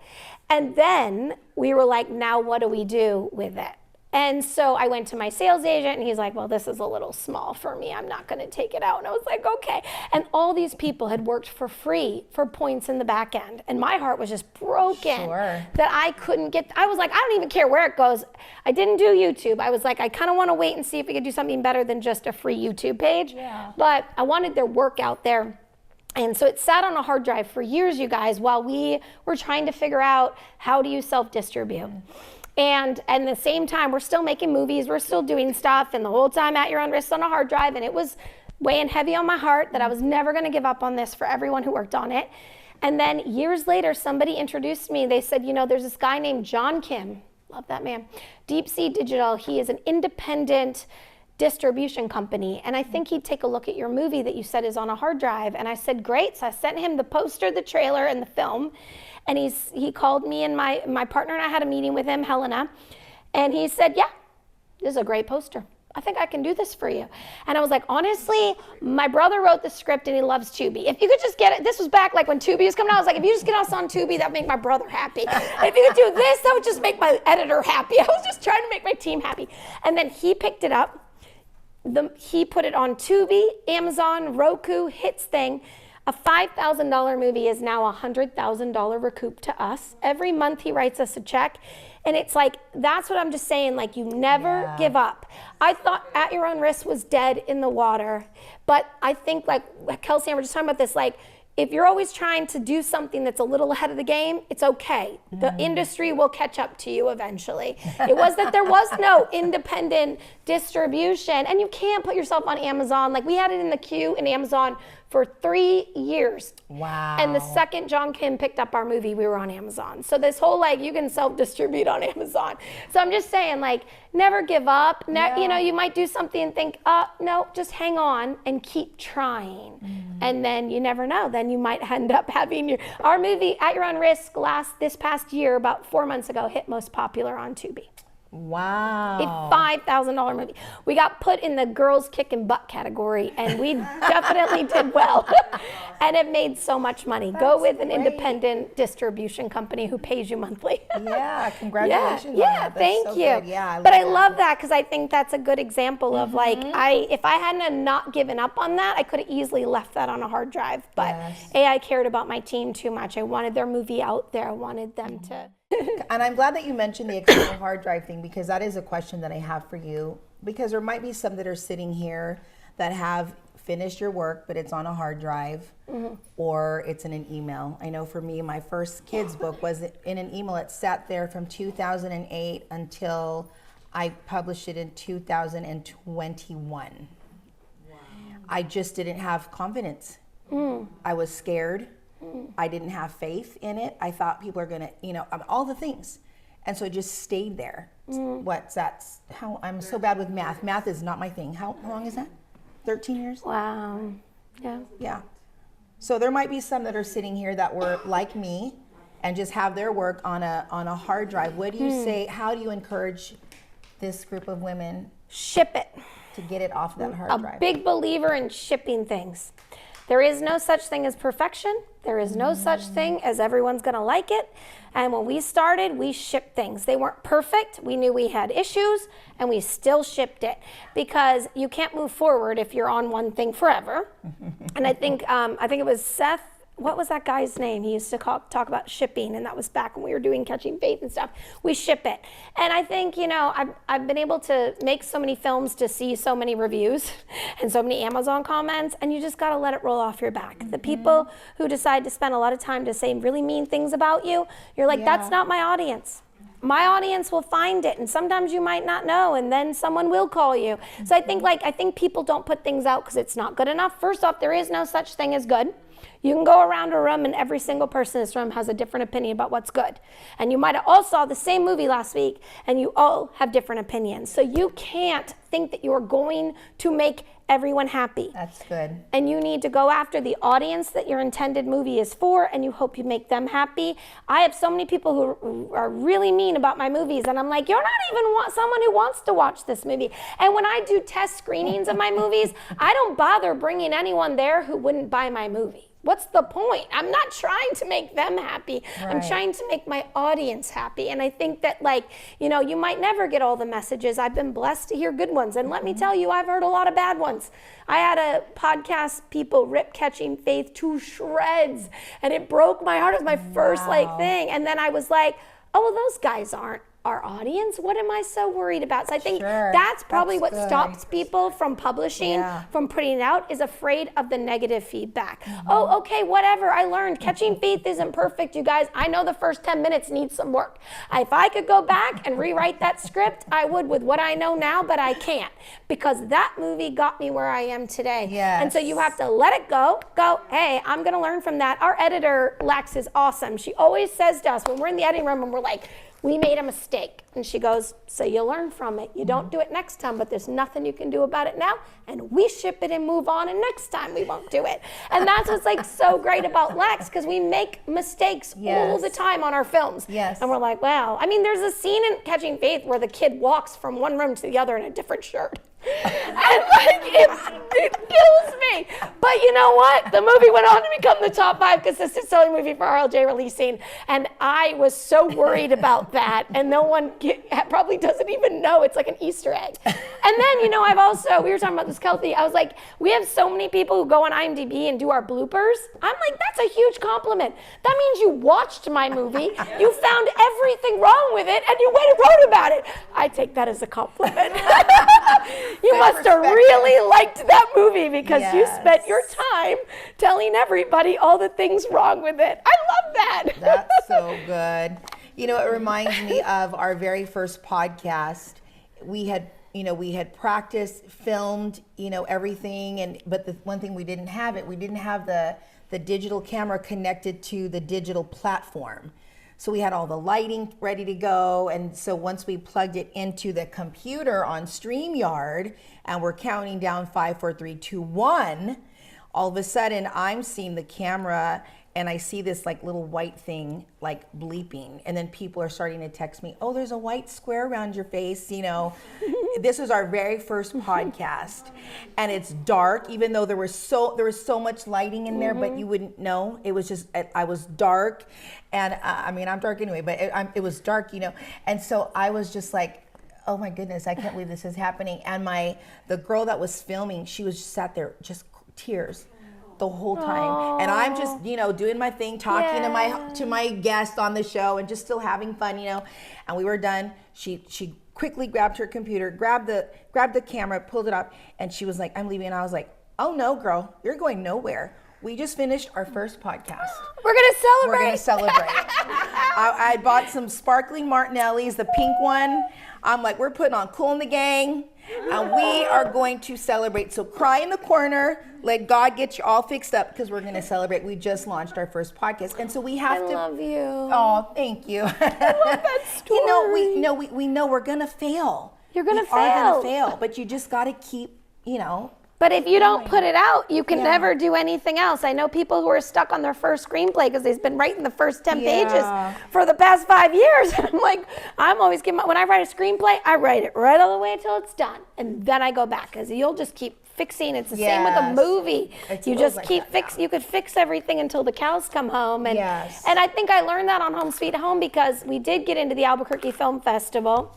And then we were like, now what do we do with it? And so I went to my sales agent, and he's like, well, this is a little small for me. I'm not going to take it out. And I was like, okay. And all these people had worked for free for points in the back end. And my heart was just broken that I couldn't get. I was like, I don't even care where it goes. I didn't do YouTube. I was like, I kind of want to wait and see if we could do something better than just a free YouTube page. Yeah. But I wanted their work out there. And so it sat on a hard drive for years, you guys, while we were trying to figure out how do you self-distribute. And at the same time, we're still making movies, we're still doing stuff, and the whole time At Your Own Risk on a hard drive, and it was weighing heavy on my heart that I was never gonna give up on this for everyone who worked on it. And then years later, somebody introduced me. They said, there's this guy named John Kim, love that man, Deep Sea Digital. He is an independent distribution company, and I think he'd take a look at your movie that you said is on a hard drive. And I said, great. So I sent him the poster, the trailer, and the film. And he called me, and my partner and I had a meeting with him, Helena, and he said, yeah, this is a great poster. I think I can do this for you. And I was like, honestly, my brother wrote the script and he loves Tubi. If you could just get it, this was back like when Tubi was coming out. I was like, if you just get us on Tubi, that would make my brother happy. If you could do this, that would just make my editor happy. I was just trying to make my team happy. And then he picked it up. He put it on Tubi, Amazon, Roku, Hits thing. A $5,000 movie is now a $100,000 recoup to us. Every month he writes us a check. And it's like, that's what I'm just saying, like, you never give up. I thought At Your Own Risk was dead in the water. But I think, like Kelsey and we're just talking about this, like, if you're always trying to do something that's a little ahead of the game, it's okay. The industry will catch up to you eventually. It was that there was no independent distribution, and you can't put yourself on Amazon. Like, we had it in the queue in Amazon for 3 years. Wow. And the second John Kim picked up our movie, we were on Amazon. So this whole, like, you can self-distribute on Amazon. So I'm just saying, like, never give up. You might do something and think, no, just hang on and keep trying. And then you never know. Then you might end up having our movie, At Your Own Risk, this past year, about 4 months ago, hit most popular on Tubi. Wow. A $5,000 movie. We got put in the girls kicking butt category, and we definitely did well. And it made so much money. Go with an independent distribution company who pays you monthly. Yeah, congratulations. Yeah, on that. That's thank so you. Good. Yeah, I love that because I think that's a good example of like, if I hadn't not given up on that, I could have easily left that on a hard drive. But I cared about my team too much. I wanted their movie out there. I wanted them to. And I'm glad that you mentioned the external hard drive thing, because that is a question that I have for you, because there might be some that are sitting here that have finished your work, but it's on a hard drive or it's in an email. I know for me, my first kids book was in an email. It sat there from 2008 until I published it in 2021. Wow. I just didn't have confidence. I was scared. I didn't have faith in it. I thought people are gonna, all the things. And so it just stayed there. What's that? How I'm so bad with math. Math is not my thing. How long is that? 13 years? Wow. Yeah. Yeah. So there might be some that are sitting here that were like me and just have their work on a hard drive. What do you say? How do you encourage this group of women? Ship it. To get it off that hard drive. A big believer in shipping things. There is no such thing as perfection. There is no such thing as everyone's going to like it. And when we started, we shipped things. They weren't perfect. We knew we had issues, and we still shipped it because you can't move forward if you're on one thing forever. And I think it was Seth. What was that guy's name? He used to talk about shipping, and that was back when we were doing Catching Faith and stuff. We ship it. And I think, I've been able to make so many films to see so many reviews and so many Amazon comments, and you just got to let it roll off your back. The people who decide to spend a lot of time to say really mean things about you, you're like, that's not my audience. My audience will find it, and sometimes you might not know, and then someone will call you. So I think people don't put things out because it's not good enough. First off, there is no such thing as good. You can go around a room and every single person in this room has a different opinion about what's good. And you might have all saw the same movie last week and you all have different opinions. So you can't think that you're going to make everyone happy. That's good. And you need to go after the audience that your intended movie is for, and you hope you make them happy. I have so many people who are really mean about my movies, and I'm like, you're not even someone who wants to watch this movie. And when I do test screenings of my movies, I don't bother bringing anyone there who wouldn't buy my movie. What's the point? I'm not trying to make them happy. Right. I'm trying to make my audience happy. And I think that you might never get all the messages. I've been blessed to hear good ones. And let me tell you, I've heard a lot of bad ones. I had a podcast, people rip Catching Faith to shreds. And it broke my heart. It was my first thing. And then I was like, oh, well, those guys aren't our audience. What am I so worried about? So I think that's probably what stops people from publishing, from putting it out, is afraid of the negative feedback. Oh, okay, whatever, I learned Catching Faith isn't perfect, you guys. I know the first 10 minutes needs some work. If I could go back and rewrite that script, I would with what I know now, but I can't, because that movie got me where I am today. Yes. And so you have to let it go, hey, I'm gonna learn from that. Our editor, Lex, is awesome. She always says to us when we're in the editing room and we're like, we made a mistake. And she goes, so you learn from it. You don't do it next time, but there's nothing you can do about it now. And we ship it and move on, and next time we won't do it. And that's what's so great about Lex, because we make mistakes all the time on our films. Yes. And we're like, wow. I mean, there's a scene in Catching Faith where the kid walks from one room to the other in a different shirt. And it kills me. But you know what? The movie went on to become the top 5 consistent selling movie for RLJ releasing. And I was so worried about that. And no one probably doesn't even know. It's like an Easter egg. And then, we were talking about this, Kelsey. I was like, we have so many people who go on IMDb and do our bloopers. I'm like, that's a huge compliment. That means you watched my movie, you found everything wrong with it, and you went and wrote about it. I take that as a compliment. You must have really liked that movie, because you spent your time telling everybody all the things wrong with it. I love that. That's so good. It reminds me of our very first podcast. We had practiced, filmed, everything, but the one thing we didn't have the digital camera connected to the digital platform. So we had all the lighting ready to go. And so once we plugged it into the computer on StreamYard and we're counting down 5, 4, 3, 2, 1, all of a sudden I'm seeing the camera and I see this like little white thing like bleeping, and then people are starting to text me, oh, there's a white square around your face, you know. This was our very first podcast, and it's dark, even though there was so much lighting in there, but you wouldn't know. It was just, I was dark, and I mean, I'm dark anyway, but it was dark, you know. And so I was just like, oh my goodness, I can't believe this is happening. And the girl that was filming, she was just sat there, just tears the whole time. Aww. And I'm just, you know, doing my thing, talking to my guest on the show, and just still having fun, you know. And we were done. She quickly grabbed her computer, grabbed the camera, pulled it up, and she was like, I'm leaving. And I was like, oh no, girl, you're going nowhere. We just finished our first podcast. We're gonna celebrate. We're gonna celebrate. I bought some sparkling Martinellis, the pink one. I'm like, we're putting on Kool and the Gang, and we are going to celebrate. So cry in the corner, let God get you all fixed up, because we're gonna celebrate. We just launched our first podcast, and so we have to. I love you. Oh, thank you. I love that story. You know, we know we're gonna fail. You're gonna fail. We are gonna fail, but you just gotta keep, you know. But if you don't put it out, you can never do anything else. I know people who are stuck on their first screenplay because they've been writing the first 10 pages for the past 5 years. I'm like, I'm always giving when I write a screenplay, I write it right all the way until it's done. And then I go back, because you'll just keep fixing. It's the same with a movie. You just like keep you could fix everything until the cows come home. And and I think I learned that on Home Sweet Home, because we did get into the Albuquerque Film Festival.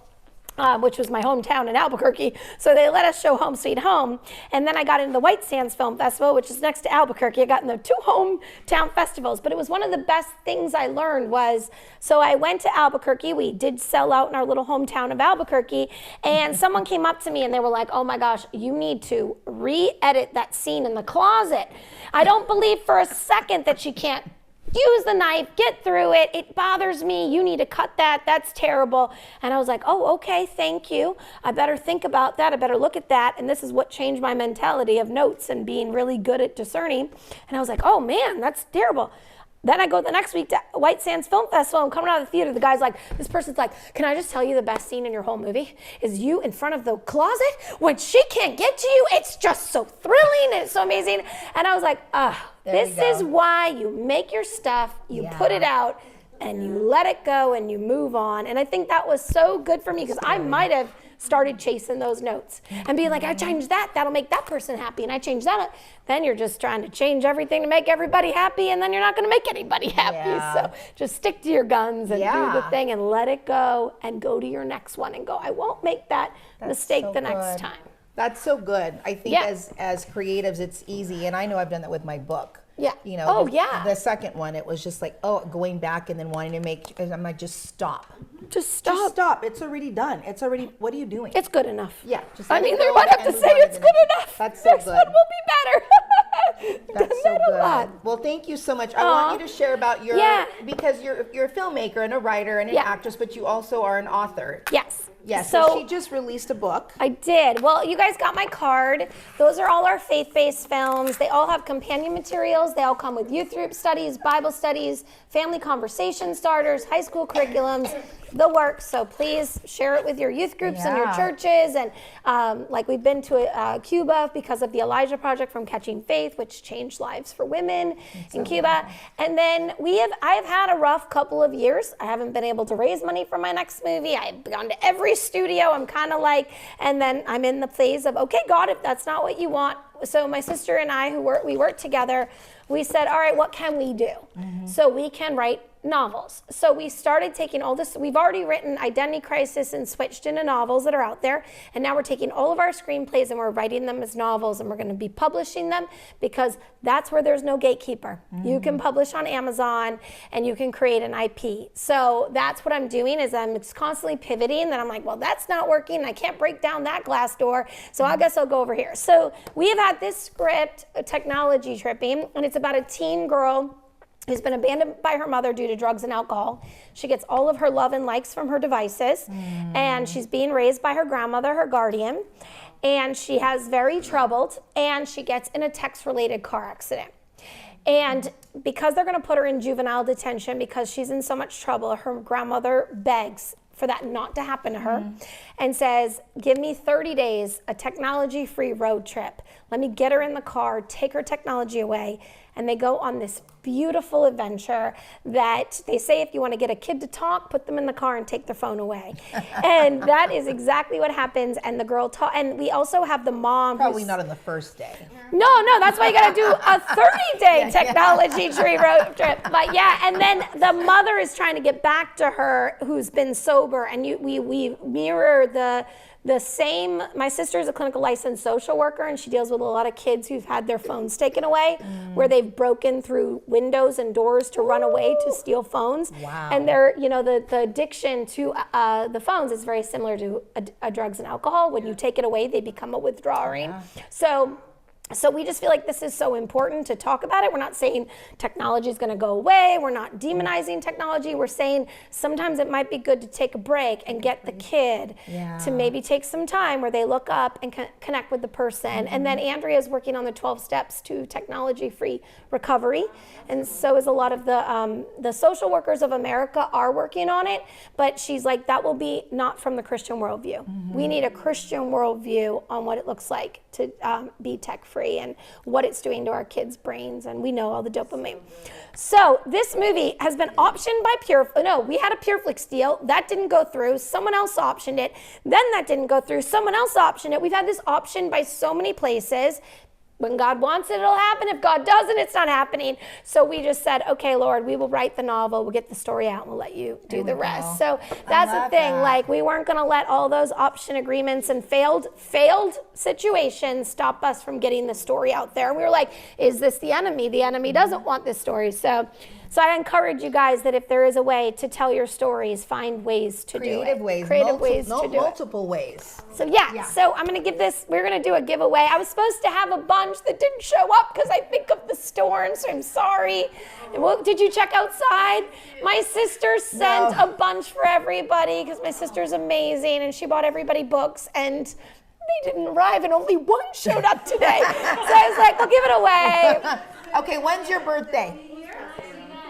Which was my hometown in Albuquerque. So they let us show Home Sweet Home. And then I got into the White Sands Film Festival, which is next to Albuquerque. I got in the 2 hometown festivals. But it was one of the best things I learned was, so I went to Albuquerque. We did sell out in our little hometown of Albuquerque. And someone came up to me and they were like, oh my gosh, you need to re-edit that scene in the closet. I don't believe for a second that she can't use the knife, get through it. It bothers me. You need to cut that. That's terrible. And I was like, oh, okay, thank you. I better think about that. I better look at that. And this is what changed my mentality of notes and being really good at discerning. And I was like, oh man, that's terrible. Then I go the next week to White Sands Film Festival. I'm coming out of the theater. The guy's like, this person's like, can I just tell you the best scene in your whole movie is you in front of the closet when she can't get to you. It's just so thrilling and it's so amazing. And I was like, this is why you make your stuff, you put it out, and you let it go and you move on. And I think that was so good for me, because I might have started chasing those notes and being like, I changed that, that'll make that person happy, and I changed that. Then you're just trying to change everything to make everybody happy, and then you're not going to make anybody happy. So just stick to your guns and do the thing and let it go and go to your next one and go, I won't make that mistake the next time. That's so good. I think as creatives, it's easy, and I know I've done that with my book. Yeah. You know, the second one, it was just like, going back and then wanting to make, I'm like, just stop. Just stop. It's already done. It's already, what are you doing? It's good enough. Yeah. I mean, they might have to say it's good enough. That's so good. Next one will be better. That's so good. Well, thank you so much. I want you to share about your, because you're a filmmaker and a writer and an actress, but you also are an author. Yes. Yes, so she just released a book. I did. Well, you guys got my card. Those are all our faith-based films. They all have companion materials. They all come with youth group studies, Bible studies, family conversation starters, high school curriculums, the works. So please share it with your youth groups and your churches. And like we've been to Cuba because of the Elijah Project from Catching Faith, which changed lives for women in Cuba. And then I've had a rough couple of years. I haven't been able to raise money for my next movie. I've gone to every studio. I'm kind of like, and then I'm in the phase of, okay, God, if that's not what you want. So my sister and I, we work together, we said, all right, what can we do? So we can write novels. So we started taking all this, we've already written Identity Crisis and switched into novels that are out there. And now we're taking all of our screenplays and we're writing them as novels, and we're going to be publishing them, because that's where there's no gatekeeper. You can publish on Amazon and you can create an IP. So that's what I'm doing, is I'm constantly pivoting. Then I'm like, well, that's not working. I can't break down that glass door. So I guess I'll go over here. So we have had this script, Technology Tripping, and it's about a teen girl who's been abandoned by her mother due to drugs and alcohol. She gets all of her love and likes from her devices, and she's being raised by her grandmother, her guardian, and she has very troubled, and she gets in a text-related car accident. And because they're gonna put her in juvenile detention because she's in so much trouble, her grandmother begs for that not to happen to her and says, give me 30 days, a technology-free road trip. Let me get her in the car, take her technology away. And they go on this beautiful adventure that they say if you want to get a kid to talk, put them in the car and take their phone away. And that is exactly what happens. And the girl and we also have the mom. Probably not on the first day. No, that's why you got to do a 30-day technology tree road trip. But yeah, and then the mother is trying to get back to her who's been sober, and we mirror the same. My sister is a clinical licensed social worker, and she deals with a lot of kids who've had their phones taken away, where they've broken through windows and doors to run away to steal phones. Wow. And they're, the addiction to the phones is very similar to drugs and alcohol. When you take it away, they become a withdrawing. Yeah. So we just feel like this is so important to talk about it. We're not saying technology is going to go away. We're not demonizing technology. We're saying sometimes it might be good to take a break and get the kid to maybe take some time where they look up and connect with the person. And then Andrea is working on the 12 steps to technology-free recovery. And so is a lot of the social workers of America are working on it. But she's like, that will be not from the Christian worldview. We need a Christian worldview on what it looks like to be tech-free and what it's doing to our kids' brains, and we know all the dopamine. So this movie has been optioned by we had a PureFlix deal. That didn't go through. Someone else optioned it. Then that didn't go through. Someone else optioned it. We've had this optioned by so many places. When God wants it, it'll happen. If God doesn't, it's not happening. So we just said, okay, Lord, we will write the novel. We'll get the story out and we'll let you do the rest. So that's the thing. Like, we weren't going to let all those option agreements and failed situations stop us from getting the story out there. And we were like, is this the enemy? The enemy doesn't want this story. So I encourage you guys that if there is a way to tell your stories, find ways to do it. Creative ways to do it. Multiple ways. So so I'm going to give we're going to do a giveaway. I was supposed to have a bunch that didn't show up because I think of the storm, so I'm sorry. Did you check outside? My sister sent a bunch for everybody because my sister's amazing and she bought everybody books, and they didn't arrive and only one showed up today. So I was like, we'll give it away. Okay, when's your birthday?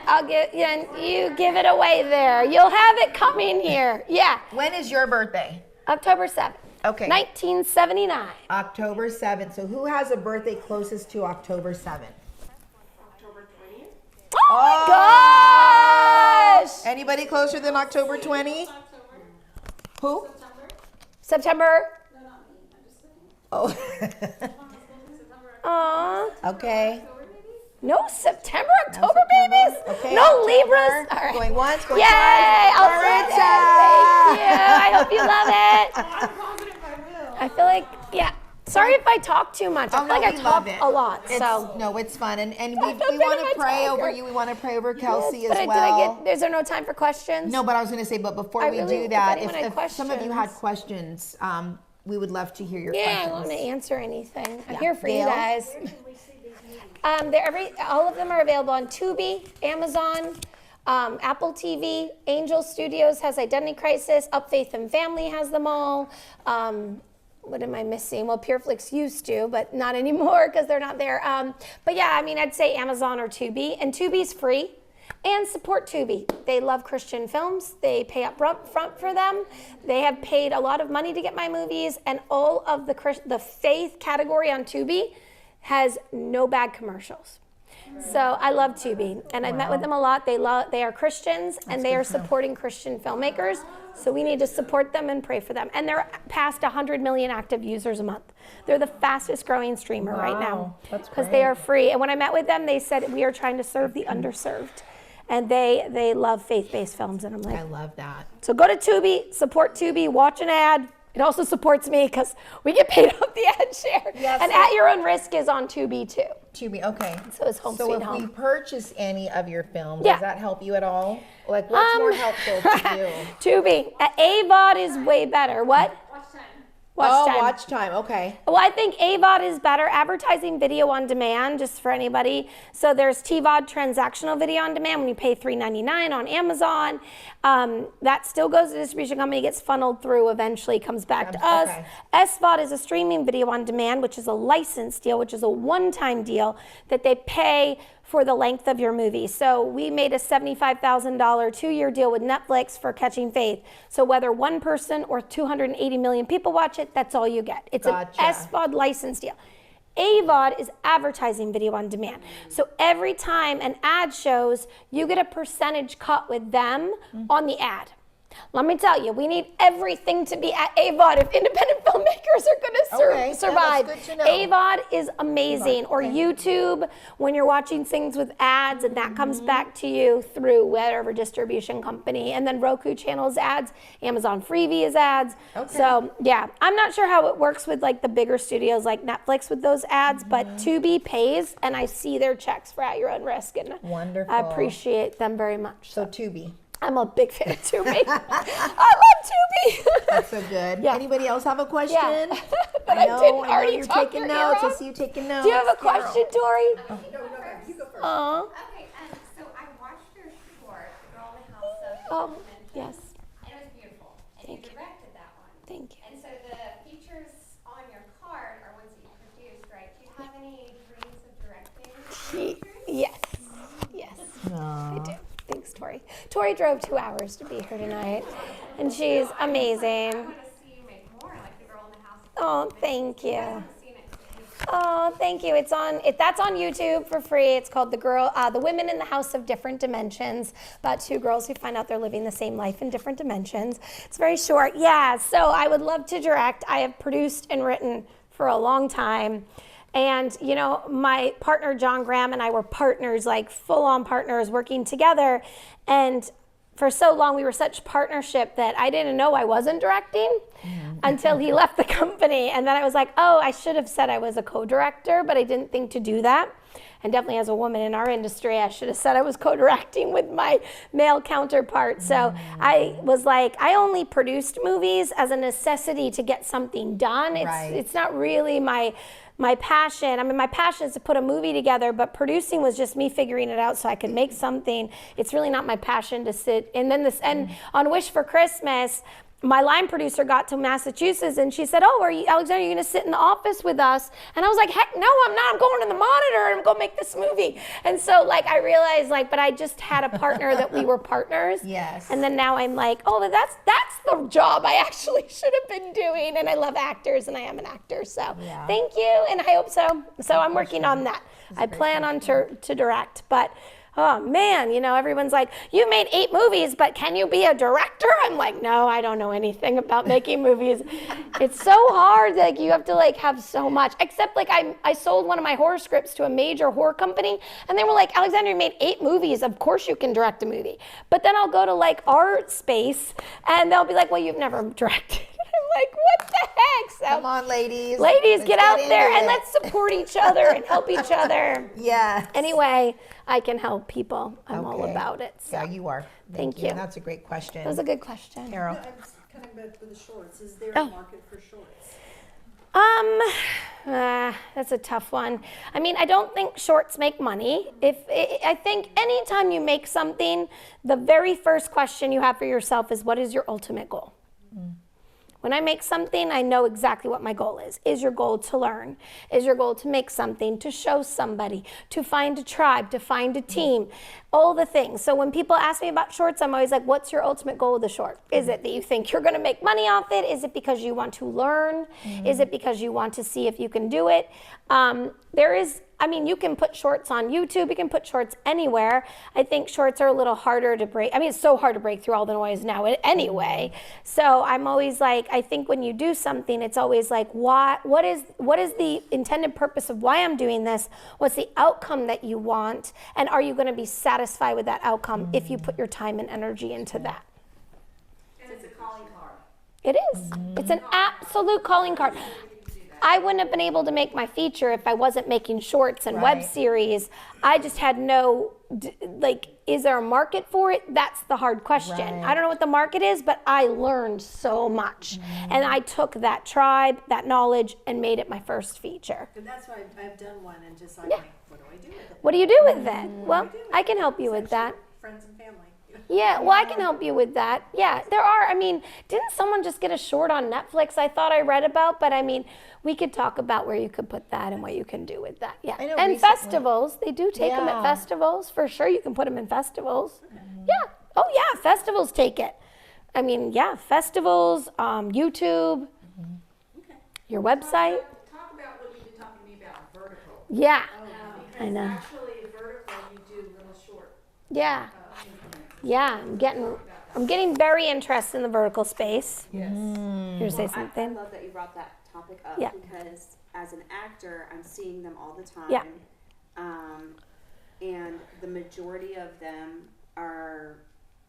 You give it away there. You'll have it coming here. Yeah. When is your birthday? October 7th. Okay. 1979. October 7th. So who has a birthday closest to October 7th? October 20th. Oh my gosh! Anybody closer than October 20? Who? September. No, not me. I'm just Oh. kidding. Aw. Okay. No September, October babies? Okay, No October. Libras? All right. Going once, going Yay! twice. I'll send it. Thank you. I hope you love it. I'm positive I will. I feel like, sorry if I talk too much. I feel like I talk a lot. No, it's fun. And we feel want good to pray if I over talk. you. We want to pray over Kelsey But as well. is there no time for questions? No, but I was going to say, but before we really- do if that, anyone had if some of you had questions. questions, we would love to hear your Yeah, questions. I want to answer anything. I'm here for Gail? you guys. All of them are available on Tubi, Amazon, Apple TV. Angel Studios has Identity Crisis. Up Faith and Family has them all. What am I missing? Well, PureFlix used to, but not anymore because they're not there. But yeah, I mean, I'd say Amazon or Tubi. And Tubi's free. And support Tubi. They love Christian films. They pay up front for them. They have paid a lot of money to get my movies. And all of the faith category on Tubi has no bad commercials. So I love Tubi, and I've met with them a lot. They are Christians, and they are supporting Christian filmmakers. So we need to support them and pray for them. And they're past 100 million active users a month. They're the fastest growing streamer right now because they are free. And when I met with them, they said we are trying to serve the underserved, and they love faith-based films. And I'm like, I love that. So go to Tubi, support Tubi, watch an ad. It also supports me because we get paid off the ad share. Yes, and At Your Own Risk is on Tubi too. Tubi, okay. So it's Home So Sweet if Home. we purchase any of your films, Yeah. does that help you at all? Like, what's more helpful to you? Tubi. AVOD is way better. What? Watch time. Watch time. Okay. Well, I think AVOD is better. Advertising video on demand, just for anybody. So there's TVOD, transactional video on demand, when you pay $3.99 on Amazon. That still goes to the distribution company, gets funneled through, eventually comes back to us. Okay. SVOD is a streaming video on demand, which is a license deal, which is a one-time deal that they pay for the length of your movie. So we made a $75,000 2-year deal with Netflix for Catching Faith. So whether one person or 280 million people watch it, that's all you get. It's Gotcha. an SVOD license deal. AVOD is advertising video on demand. So every time an ad shows, you get a percentage cut with them on the ad. Let me tell you, we need everything to be at AVOD if independent filmmakers are going to survive. That's good to know. AVOD is amazing. Or YouTube, when you're watching things with ads and that comes back to you through whatever distribution company. And then Roku channels ads, Amazon Freevee is ads. So yeah, I'm not sure how it works with like the bigger studios like Netflix with those ads, but Tubi pays and I see their checks for At Your Own Risk. And Wonderful. I appreciate them very much. So Tubi. I'm a big fan of Tubi. I love Tubi. That's so good. Yeah. Anybody else have a question? Yeah. I know already you're talk taking your notes. ear I off. see you taking notes. Do you have a question, Tori? No, you go first. Aw. Okay, so I watched your short, Girl in the House of Oh, Dimensions, yes. and it was beautiful. And Thank you you. directed that one. Thank you. And so the features on your card are ones that you produced, right? Do you have any dreams of directing features? Yes. Yes. I do. Thanks, Tori. Tori drove 2 hours to be here tonight, and she's amazing. I want to see you make more like the Girl in the House of Oh, Dimensions. thank I you. haven't seen it. Oh, thank you. That's on YouTube for free. It's called The Women in the House of Different Dimensions, about two girls who find out they're living the same life in different dimensions. It's very short. Yeah, so I would love to direct. I have produced and written for a long time. And, you know, my partner, John Graham, and I were partners, like full-on partners working together. And for so long, we were such partnership that I didn't know I wasn't directing until he left the company. And then I was like, oh, I should have said I was a co-director, but I didn't think to do that. And definitely as a woman in our industry, I should have said I was co-directing with my male counterpart. So I was like, I only produced movies as a necessity to get something done. It's not really my passion. I mean, my passion is to put a movie together, but producing was just me figuring it out so I could make something. It's really not my passion to sit. And then and on Wish for Christmas, my line producer got to Massachusetts and she said, oh, Alexandra, are you going to sit in the office with us? And I was like, heck no, I'm not. I'm going to the monitor and I'm going to make this movie. And so like, I realized like, but I just had a partner that we were partners. Yes. And then now I'm like, oh, but that's the job I actually should have been doing. And I love actors and I am an actor. So thank you. And I hope so. So I'm working on that. I plan on to direct, but oh man, you know, everyone's like, you made 8 movies, but can you be a director? I'm like, no, I don't know anything about making movies. It's so hard. Like you have to like have so much, except like I sold one of my horror scripts to a major horror company and they were like, Alexandra, you made 8 movies. Of course you can direct a movie. But then I'll go to like art space and they'll be like, well, you've never directed. I'm like, what the heck? So, come on, ladies. Ladies, get out there and it. let's support each other and help each other. Yes. Anyway, I can help people. I'm all about it. So. Yeah, you are. Thank you. And that's a great question. That was a good question. Carol. I'm just kind of back for the shorts. Is there a market for shorts? That's a tough one. I mean, I don't think shorts make money. I think anytime you make something, the very first question you have for yourself is, what is your ultimate goal? When I make something, I know exactly what my goal is. Is your goal to learn? Is your goal to make something, to show somebody, to find a tribe, to find a team, all the things. So when people ask me about shorts, I'm always like, what's your ultimate goal with the short? Is it that you think you're going to make money off it? Is it because you want to learn? Is it because you want to see if you can do it? You can put shorts on YouTube. You can put shorts anywhere. I think shorts are a little harder to break. I mean, it's so hard to break through all the noise now anyway. So I'm always like, I think when you do something, it's always like, what is the intended purpose of why I'm doing this? What's the outcome that you want? And are you going to be satisfied with that outcome if you put your time and energy into that? And it's a calling card. It is. It's an absolute calling card. I wouldn't have been able to make my feature if I wasn't making shorts and web series. I just had is there a market for it? That's the hard question. I don't know what the market is, but I learned so much. And I took that tribe, that knowledge, and made it my first feature. And that's why I've done one and just like, what do I do with it? What do you do with it? Well, I can help you with that. Friends and family. Yeah, well, I can help you with that. Yeah, there are. Didn't someone just get a short on Netflix I thought I read about? But we could talk about where you could put that and what you can do with that. Yeah, and recently, festivals. They do take them at festivals. For sure, you can put them in festivals. Yeah. Oh, yeah, festivals take it. Festivals, YouTube, your website. Talk about what you've been talking to me about, Yeah. I know. Actually, vertical, you do little short. Yeah. Yeah, I'm getting very interested in the vertical space. Yes. You want to say something? I love that you brought that topic up Yeah. because as an actor, I'm seeing them all the time. Yeah. And the majority of them are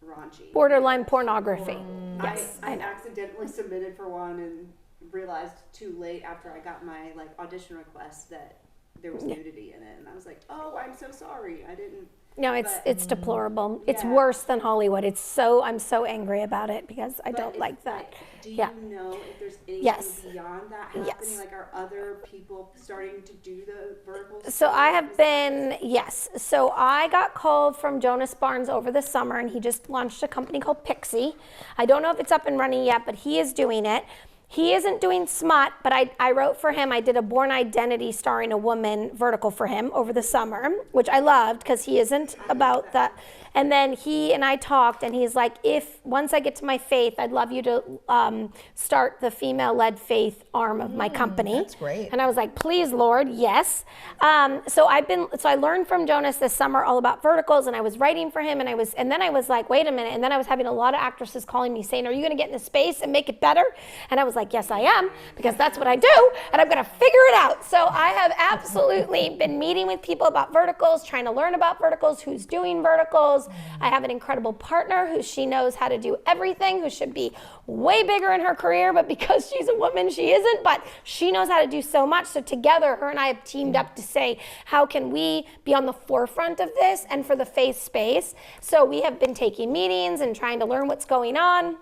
raunchy. Borderline pornography. Yes, I accidentally submitted for one and realized too late after I got my audition request that there was nudity in it, and I was like, "Oh, I'm so sorry. I didn't." No, it's deplorable. It's Yeah. worse than Hollywood. I'm so angry about it because I don't like that. Do you Yeah. know if there's anything Yes. beyond that happening? Yes. Like, are other people starting to do the vertical? So I have been, yes. So I got called from Jonas Barnes over the summer, and he just launched a company called Pixie. I don't know if it's up and running yet, but he is doing it. He isn't doing smut, but I wrote for him. I did a Born Identity starring a woman vertical for him over the summer, which I loved because he isn't about that. And then he and I talked, and he's like, once I get to my faith, I'd love you to start the female-led faith arm of my company. That's great. And I was like, please, Lord, yes. So I learned from Jonas this summer all about verticals, and I was writing for him, and then I was like, wait a minute. And then I was having a lot of actresses calling me saying, are you going to get in the space and make it better? And I was like, yes, I am, because that's what I do, and I'm going to figure it out. So I have absolutely been meeting with people about verticals, trying to learn about verticals, who's doing verticals. I have an incredible partner who she knows how to do everything, who should be way bigger in her career, but because she's a woman, she isn't, but she knows how to do so much. So together, her and I have teamed up to say, how can we be on the forefront of this and for the faith space? So we have been taking meetings and trying to learn what's going on.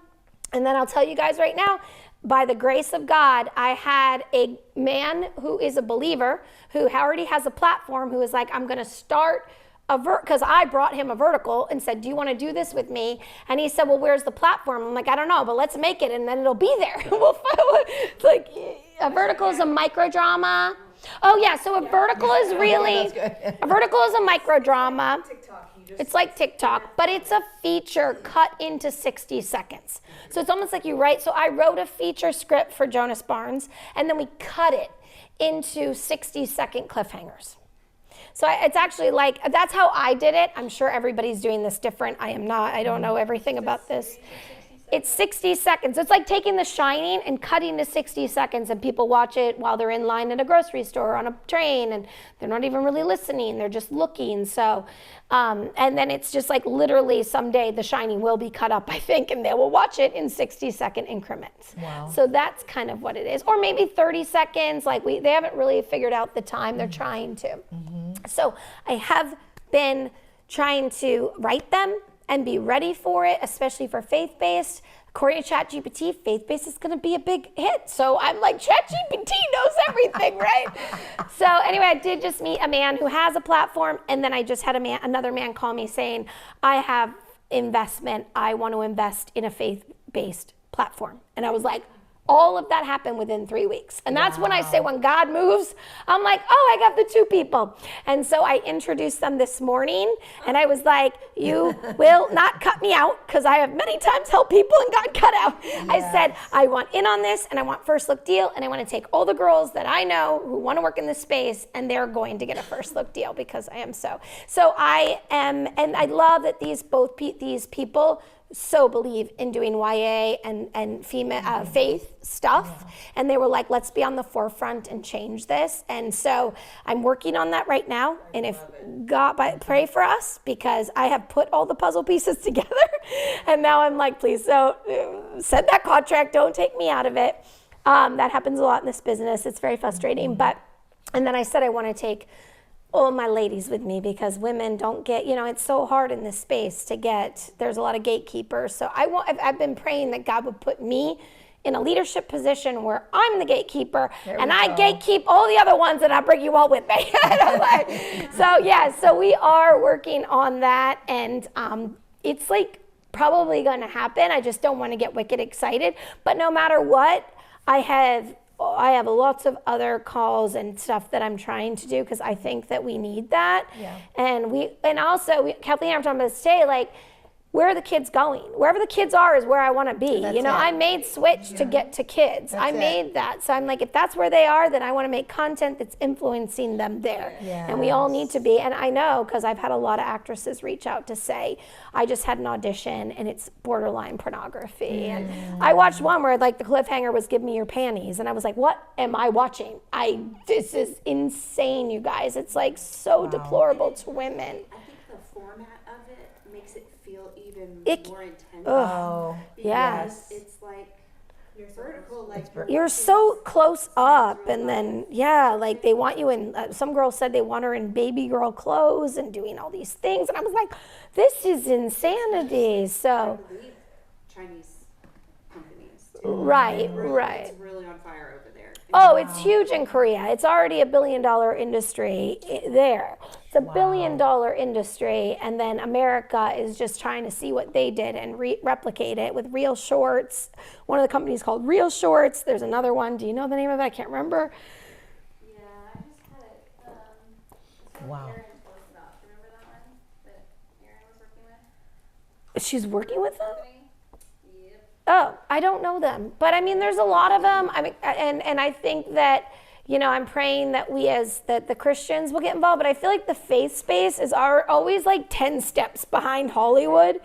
And then I'll tell you guys right now, by the grace of God, I had a man who is a believer who already has a platform who is like, I'm going to start because I brought him a vertical and said, do you want to do this with me? And he said, well, where's the platform? I'm like, I don't know, but let's make it and then it'll be there. It's like a vertical is a micro drama. Oh yeah, so a vertical is really, a vertical is a micro drama. It's like TikTok, but it's a feature cut into 60 seconds. So it's almost like you write, so I wrote a feature script for Jonas Barnes, and then we cut it into 60-second cliffhangers. So it's actually like, that's how I did it. I'm sure everybody's doing this different. I am not. I don't know everything about this. It's 60 seconds. It's like taking The Shining and cutting to 60 seconds, and people watch it while they're in line at a grocery store or on a train, and they're not even really listening. They're just looking. So, and then it's just like literally someday The Shining will be cut up, I think, and they will watch it in 60-second increments. Wow. So that's kind of what it is. Or maybe 30 seconds. Like they haven't really figured out the time. They're trying to. So I have been trying to write them and be ready for it, especially for faith-based. According to ChatGPT, faith-based is gonna be a big hit. So I'm like, ChatGPT knows everything, right? So anyway, I did just meet a man who has a platform, and then I just had another man call me saying, I have investment, I want to invest in a faith-based platform. And I was like, all of that happened within 3 weeks. And that's when I say when God moves, I'm like, oh, I got the two people. And so I introduced them this morning, and I was like, you will not cut me out, because I have many times helped people and got cut out. Yes. I said, I want in on this, and I want first look deal, and I want to take all the girls that I know who want to work in this space, and they're going to get a first look deal because I am so. So I am, and I love that these people so believe in doing YA and female faith stuff, and they were like, let's be on the forefront and change this. And so I'm working on that right now, and if God, pray for us, because I have put all the puzzle pieces together, and now I'm like, please don't send that contract, don't take me out of it. That happens a lot in this business. It's very frustrating. And then I said I want to take all my ladies with me, because women don't get, it's so hard in this space to get, there's a lot of gatekeepers. So I've been praying that God would put me in a leadership position where I'm the gatekeeper, and I gatekeep all the other ones, and I bring you all with me. So we are working on that, and it's like probably going to happen. I just don't want to get wicked excited. But no matter what, I have lots of other calls and stuff that I'm trying to do, because I think that we need that. Yeah. And also Kathleen and I were talking about this today, like, where are the kids going? Wherever the kids are is where I want to be. That's You know, it. I made Switch to get to kids. I made that. So I'm like, if that's where they are, then I want to make content that's influencing them there. And we all need to be. And I know, because I've had a lot of actresses reach out to say, I just had an audition and it's borderline pornography. And I watched one where like the cliffhanger was give me your panties. And I was like, what am I watching? This is insane, you guys. It's like so deplorable to women. I think the format of it makes it feel even more intense. Oh, yes. It's like you're vertical, like You're so close up, and then like they want you in. Some girls said they want her in baby girl clothes and doing all these things, and I was like, this is insanity. So I believe Chinese companies too. right. It's really on fire over there. Oh, it's huge in Korea. It's already $1 billion industry there. It's $1 billion industry, and then America is just trying to see what they did and replicate it with Real Shorts. One of the companies called Real Shorts. There's another one. Do you know the name of it? I can't remember. Yeah, I just had it. Wow. Erin posted off. Remember that one that Erin was working with? She's working with them? Yep. Oh, I don't know them. But I mean, there's a lot of them. I mean, and I think that, you know, I'm praying that that the Christians will get involved. But I feel like the faith space is always like 10 steps behind Hollywood.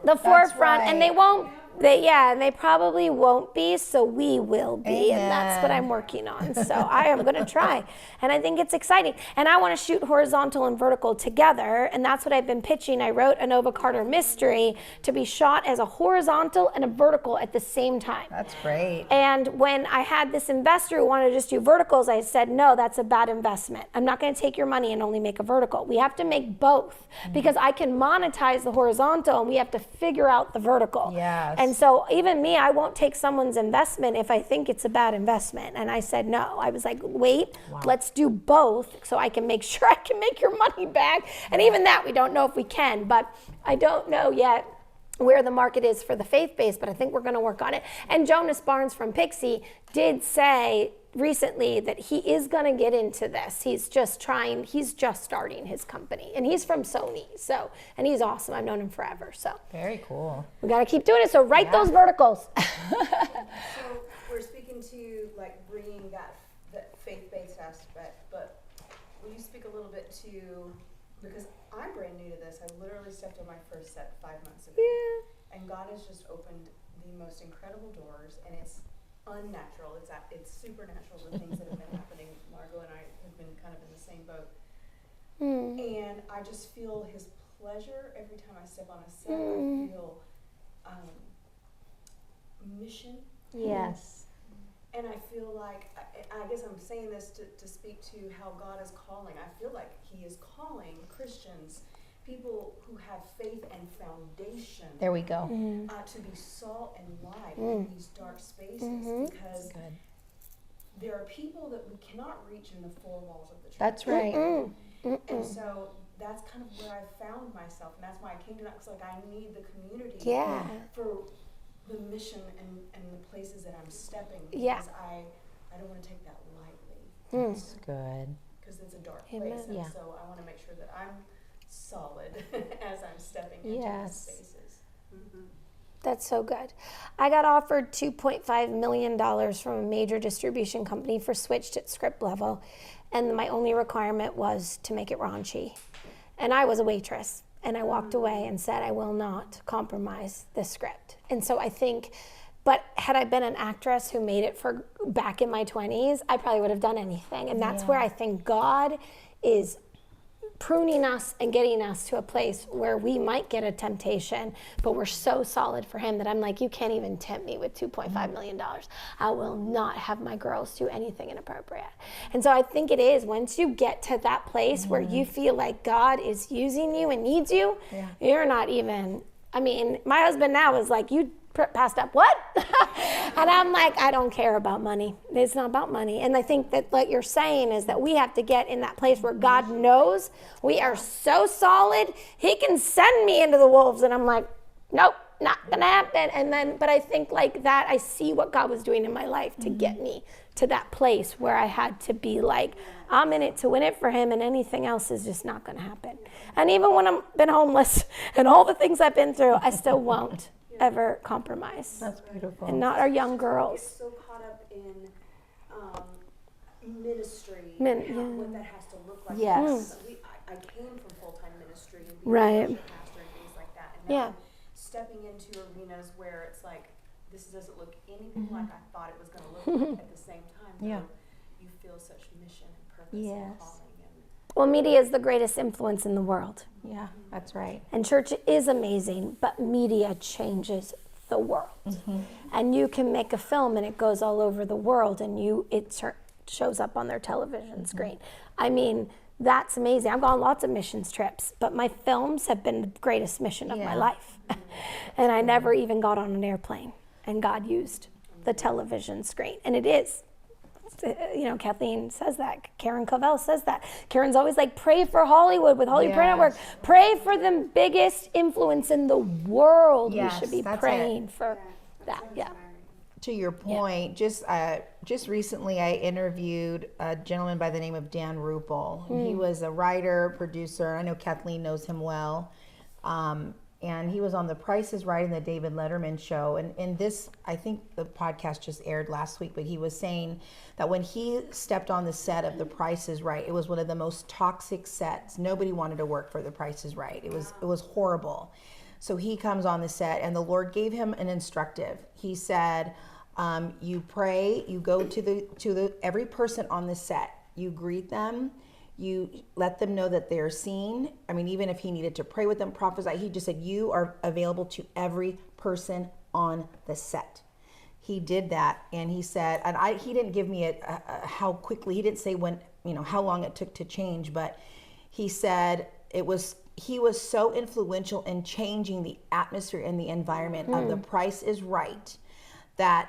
The forefront, and they won't. And they probably won't be, so we will be, and that's what I'm working on. So I am going to try, and I think it's exciting. And I want to shoot horizontal and vertical together, and that's what I've been pitching. I wrote a Nova Carter mystery to be shot as a horizontal and a vertical at the same time. That's great. And when I had this investor who wanted to just do verticals, I said, no, that's a bad investment. I'm not going to take your money and only make a vertical. We have to make both, because I can monetize the horizontal, and we have to figure out the vertical. Yes. And so even me, I won't take someone's investment if I think it's a bad investment. And I said no. I was like, wait, let's do both so I can make sure I can make your money back. And even that, we don't know if we can. But I don't know yet where the market is for the faith base, but I think we're going to work on it. And Jonas Barnes from Pixie did say recently that he is going to get into this. He's just starting his company, and he's from Sony. So, and he's awesome. I've known him forever. So Very cool. we got to keep doing it. So write those verticals. So we're speaking to like bringing that faith-based aspect, but will you speak a little bit to, because I'm brand new to this. I literally stepped on my first set 5 months ago. Yeah. And God has just opened the most incredible doors, and it's unnatural. It's supernatural, the things that have been happening. Margot and I have been kind of in the same boat. And I just feel his pleasure every time I step on a set. I feel mission. Yes. And I feel like, I guess I'm saying this to speak to how God is calling. I feel like he is calling Christians, people who have faith and foundation, There we go. to be salt and light in these dark spaces, because there are people that we cannot reach in the four walls of the church. That's right. And so that's kind of where I found myself, and that's why I came to that, because like I need the community for the mission and the places that I'm stepping, because I don't want to take that lightly. That's good. Because it's a dark place, and so I want to make sure that I'm solid as I'm stepping into these spaces. That's so good. I got offered $2.5 million from a major distribution company for Switched at script level, and my only requirement was to make it raunchy. And I was a waitress, and I walked away and said, I will not compromise the script. And so I think, but had I been an actress who made it for back in my 20s, I probably would have done anything. And that's where I think God is pruning us and getting us to a place where we might get a temptation, but we're so solid for him that I'm like, you can't even tempt me with $2.5 million. I will not have my girls do anything inappropriate. And so I think it is, once you get to that place where you feel like God is using you and needs you, you're not even, I mean, my husband now is like, you passed up what? And I'm like, I don't care about money. It's not about money. And I think that what you're saying is that we have to get in that place where God knows we are so solid, he can send me into the wolves. And I'm like, nope, not gonna happen. And then, but I think like that, I see what God was doing in my life to get me to that place where I had to be like, I'm in it to win it for him, and anything else is just not going to happen. And even when I've been homeless and all the things I've been through, I still won't ever compromise. That's beautiful. And not our young girls. Get so caught up in ministry, what that has to look like. Yes. I came from full-time ministry and Right. being a pastor and things like that. And now I'm stepping into arenas where it's like, this doesn't look anything like I thought it was going to look like. At the same time, though, you feel such mission and purpose and calling. Well, media is the greatest influence in the world. Yeah, that's right. And church is amazing, but media changes the world. And you can make a film and it goes all over the world, and it shows up on their television screen. I mean, that's amazing. I've gone on lots of missions trips, but my films have been the greatest mission of my life. And I never even got on an airplane, and God used the television screen. And it is. You know, Kathleen says that. Karen Covell says that. Karen's always like, pray for Hollywood with Hollywood Prayer Network. Pray for the biggest influence in the world. Yes, we should be that's praying for that. Yeah. To your point, just recently I interviewed a gentleman by the name of Dan Ruppel. He was a writer, producer. I know Kathleen knows him well. And he was on The Price is Right and the David Letterman show. And in this, I think the podcast just aired last week, but he was saying that when he stepped on the set of The Price is Right, it was one of the most toxic sets. Nobody wanted to work for The Price is Right. It was horrible. So he comes on the set, and the Lord gave him an instructive. He said, you pray, you go to the every person on the set, you greet them, you let them know that they're seen. I mean, even if he needed to pray with them, prophesy, he just said, you are available to every person on the set. He did that, and he said, and he didn't give me how quickly, he didn't say when, how long it took to change, but he said he was so influential in changing the atmosphere and the environment of The Price is Right, that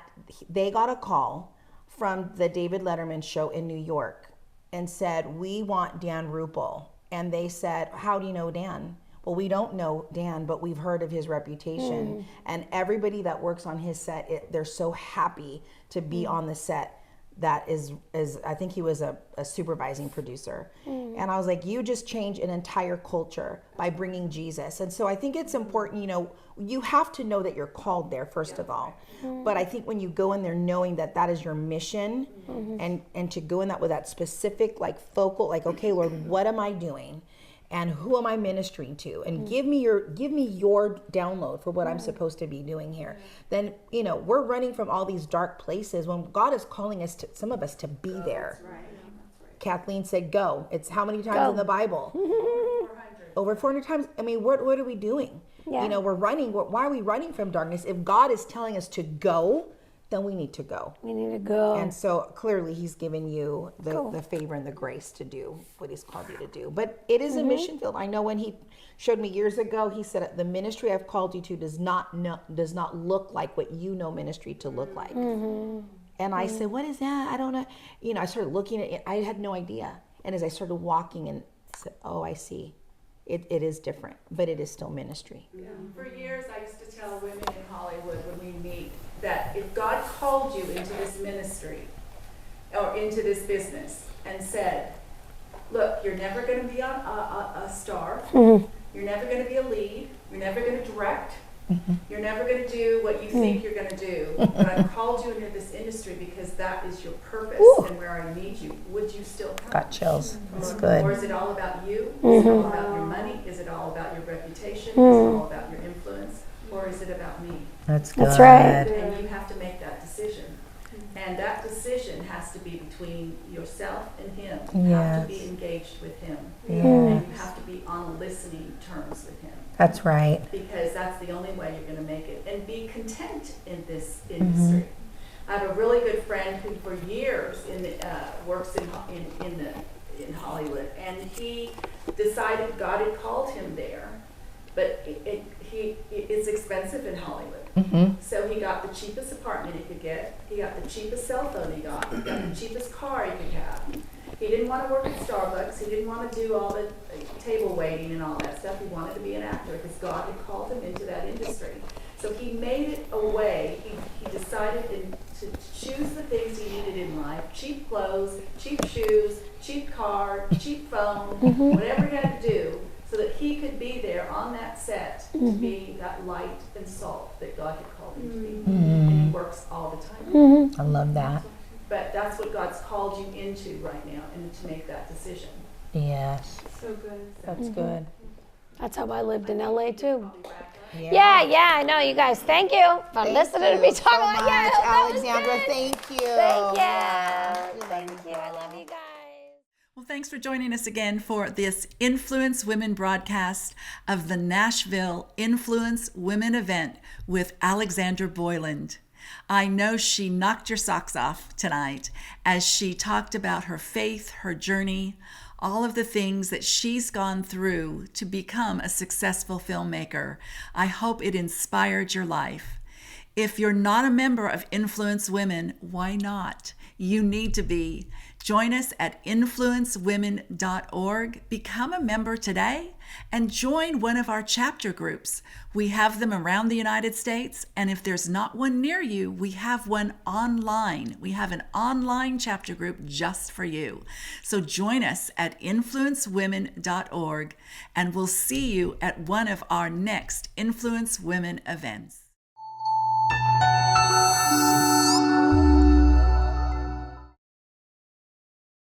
they got a call from the David Letterman show in New York and said, we want Dan Ruppel. And they said, how do you know Dan? Well, we don't know Dan, but we've heard of his reputation. And everybody that works on his set, they're so happy to be on the set. That is I think he was a supervising producer. And I was like, you just change an entire culture by bringing Jesus. And so I think it's important, you have to know that you're called there, first of all. But I think when you go in there knowing that is your mission, and to go in that with that specific, focal, okay, Lord, what am I doing? And who am I ministering to? And give me your download for what I'm supposed to be doing here. Then, we're running from all these dark places when God is calling us some of us to be there. That's right. Kathleen said, go. It's how many times in the Bible? Over 400 times. I mean, what are we doing? Yeah. We're running. Why are we running from darkness? If God is telling us to go, then we need to go. We need to go. And so clearly he's given you the favor and the grace to do what he's called you to do. But it is a mission field. I know when he showed me years ago, he said, the ministry I've called you to does not look like what you know ministry to look like. And I said, what is that? I don't know. I started looking at it. I had no idea. And as I started walking and said, oh, I see. It is different, but it is still ministry. Yeah. For years, I used to tell women in Hollywood when we meet that if God called you into this ministry or into this business and said, look, you're never going to be a star, you're never going to be a lead, you're never going to direct, you're never going to do what you think you're going to do, but I've called you into this industry because that is your purpose and where I need you, would you still come? Got chills. That's good. Or is it all about you? Is it all about your money? Is it all about your reputation? Is it all about your influence? Or is it about me? That's good. That's right. And you have to make that decision. And that decision has to be between yourself and him. You have to be engaged with him. And you have to be on listening terms with him. That's right. Because that's the only way you're going to make it. And be content in this industry. I have a really good friend who for years works in Hollywood. And he decided God had called him there. But it's expensive in Hollywood. So he got the cheapest apartment he could get. He got the cheapest cell phone he got the cheapest car he could have. He didn't want to work at Starbucks. He didn't want to do all the table waiting and all that stuff. He wanted to be an actor because God had called him into that industry. So So he made it a way. He decided to choose the things he needed in life: cheap clothes, cheap shoes, cheap car, cheap phone, whatever he had to do, so that he could be there on that set to be that light and salt that God had called him to be. And he works all the time. I love that. But that's what God's called you into right now, and to make that decision. Yes. So good. That's good. That's how I lived in LA too. Yeah. I know, you guys. Thank you for listening to me talk about much, that was Alexandra. good. Thank you. Thank you. Yeah. Thank you. I love you guys. Well, thanks for joining us again for this Influence Women broadcast of the Nashville Influence Women event with Alexandra Boylan. I know she knocked your socks off tonight as she talked about her faith, her journey, all of the things that she's gone through to become a successful filmmaker. I hope it inspired your life. If you're not a member of Influence Women, why not? You need to be. Join us at influencewomen.org. Become a member today and join one of our chapter groups. We have them around the United States, and if there's not one near you, we have one online. We have an online chapter group just for you. So join us at influencewomen.org, and we'll see you at one of our next Influence Women events.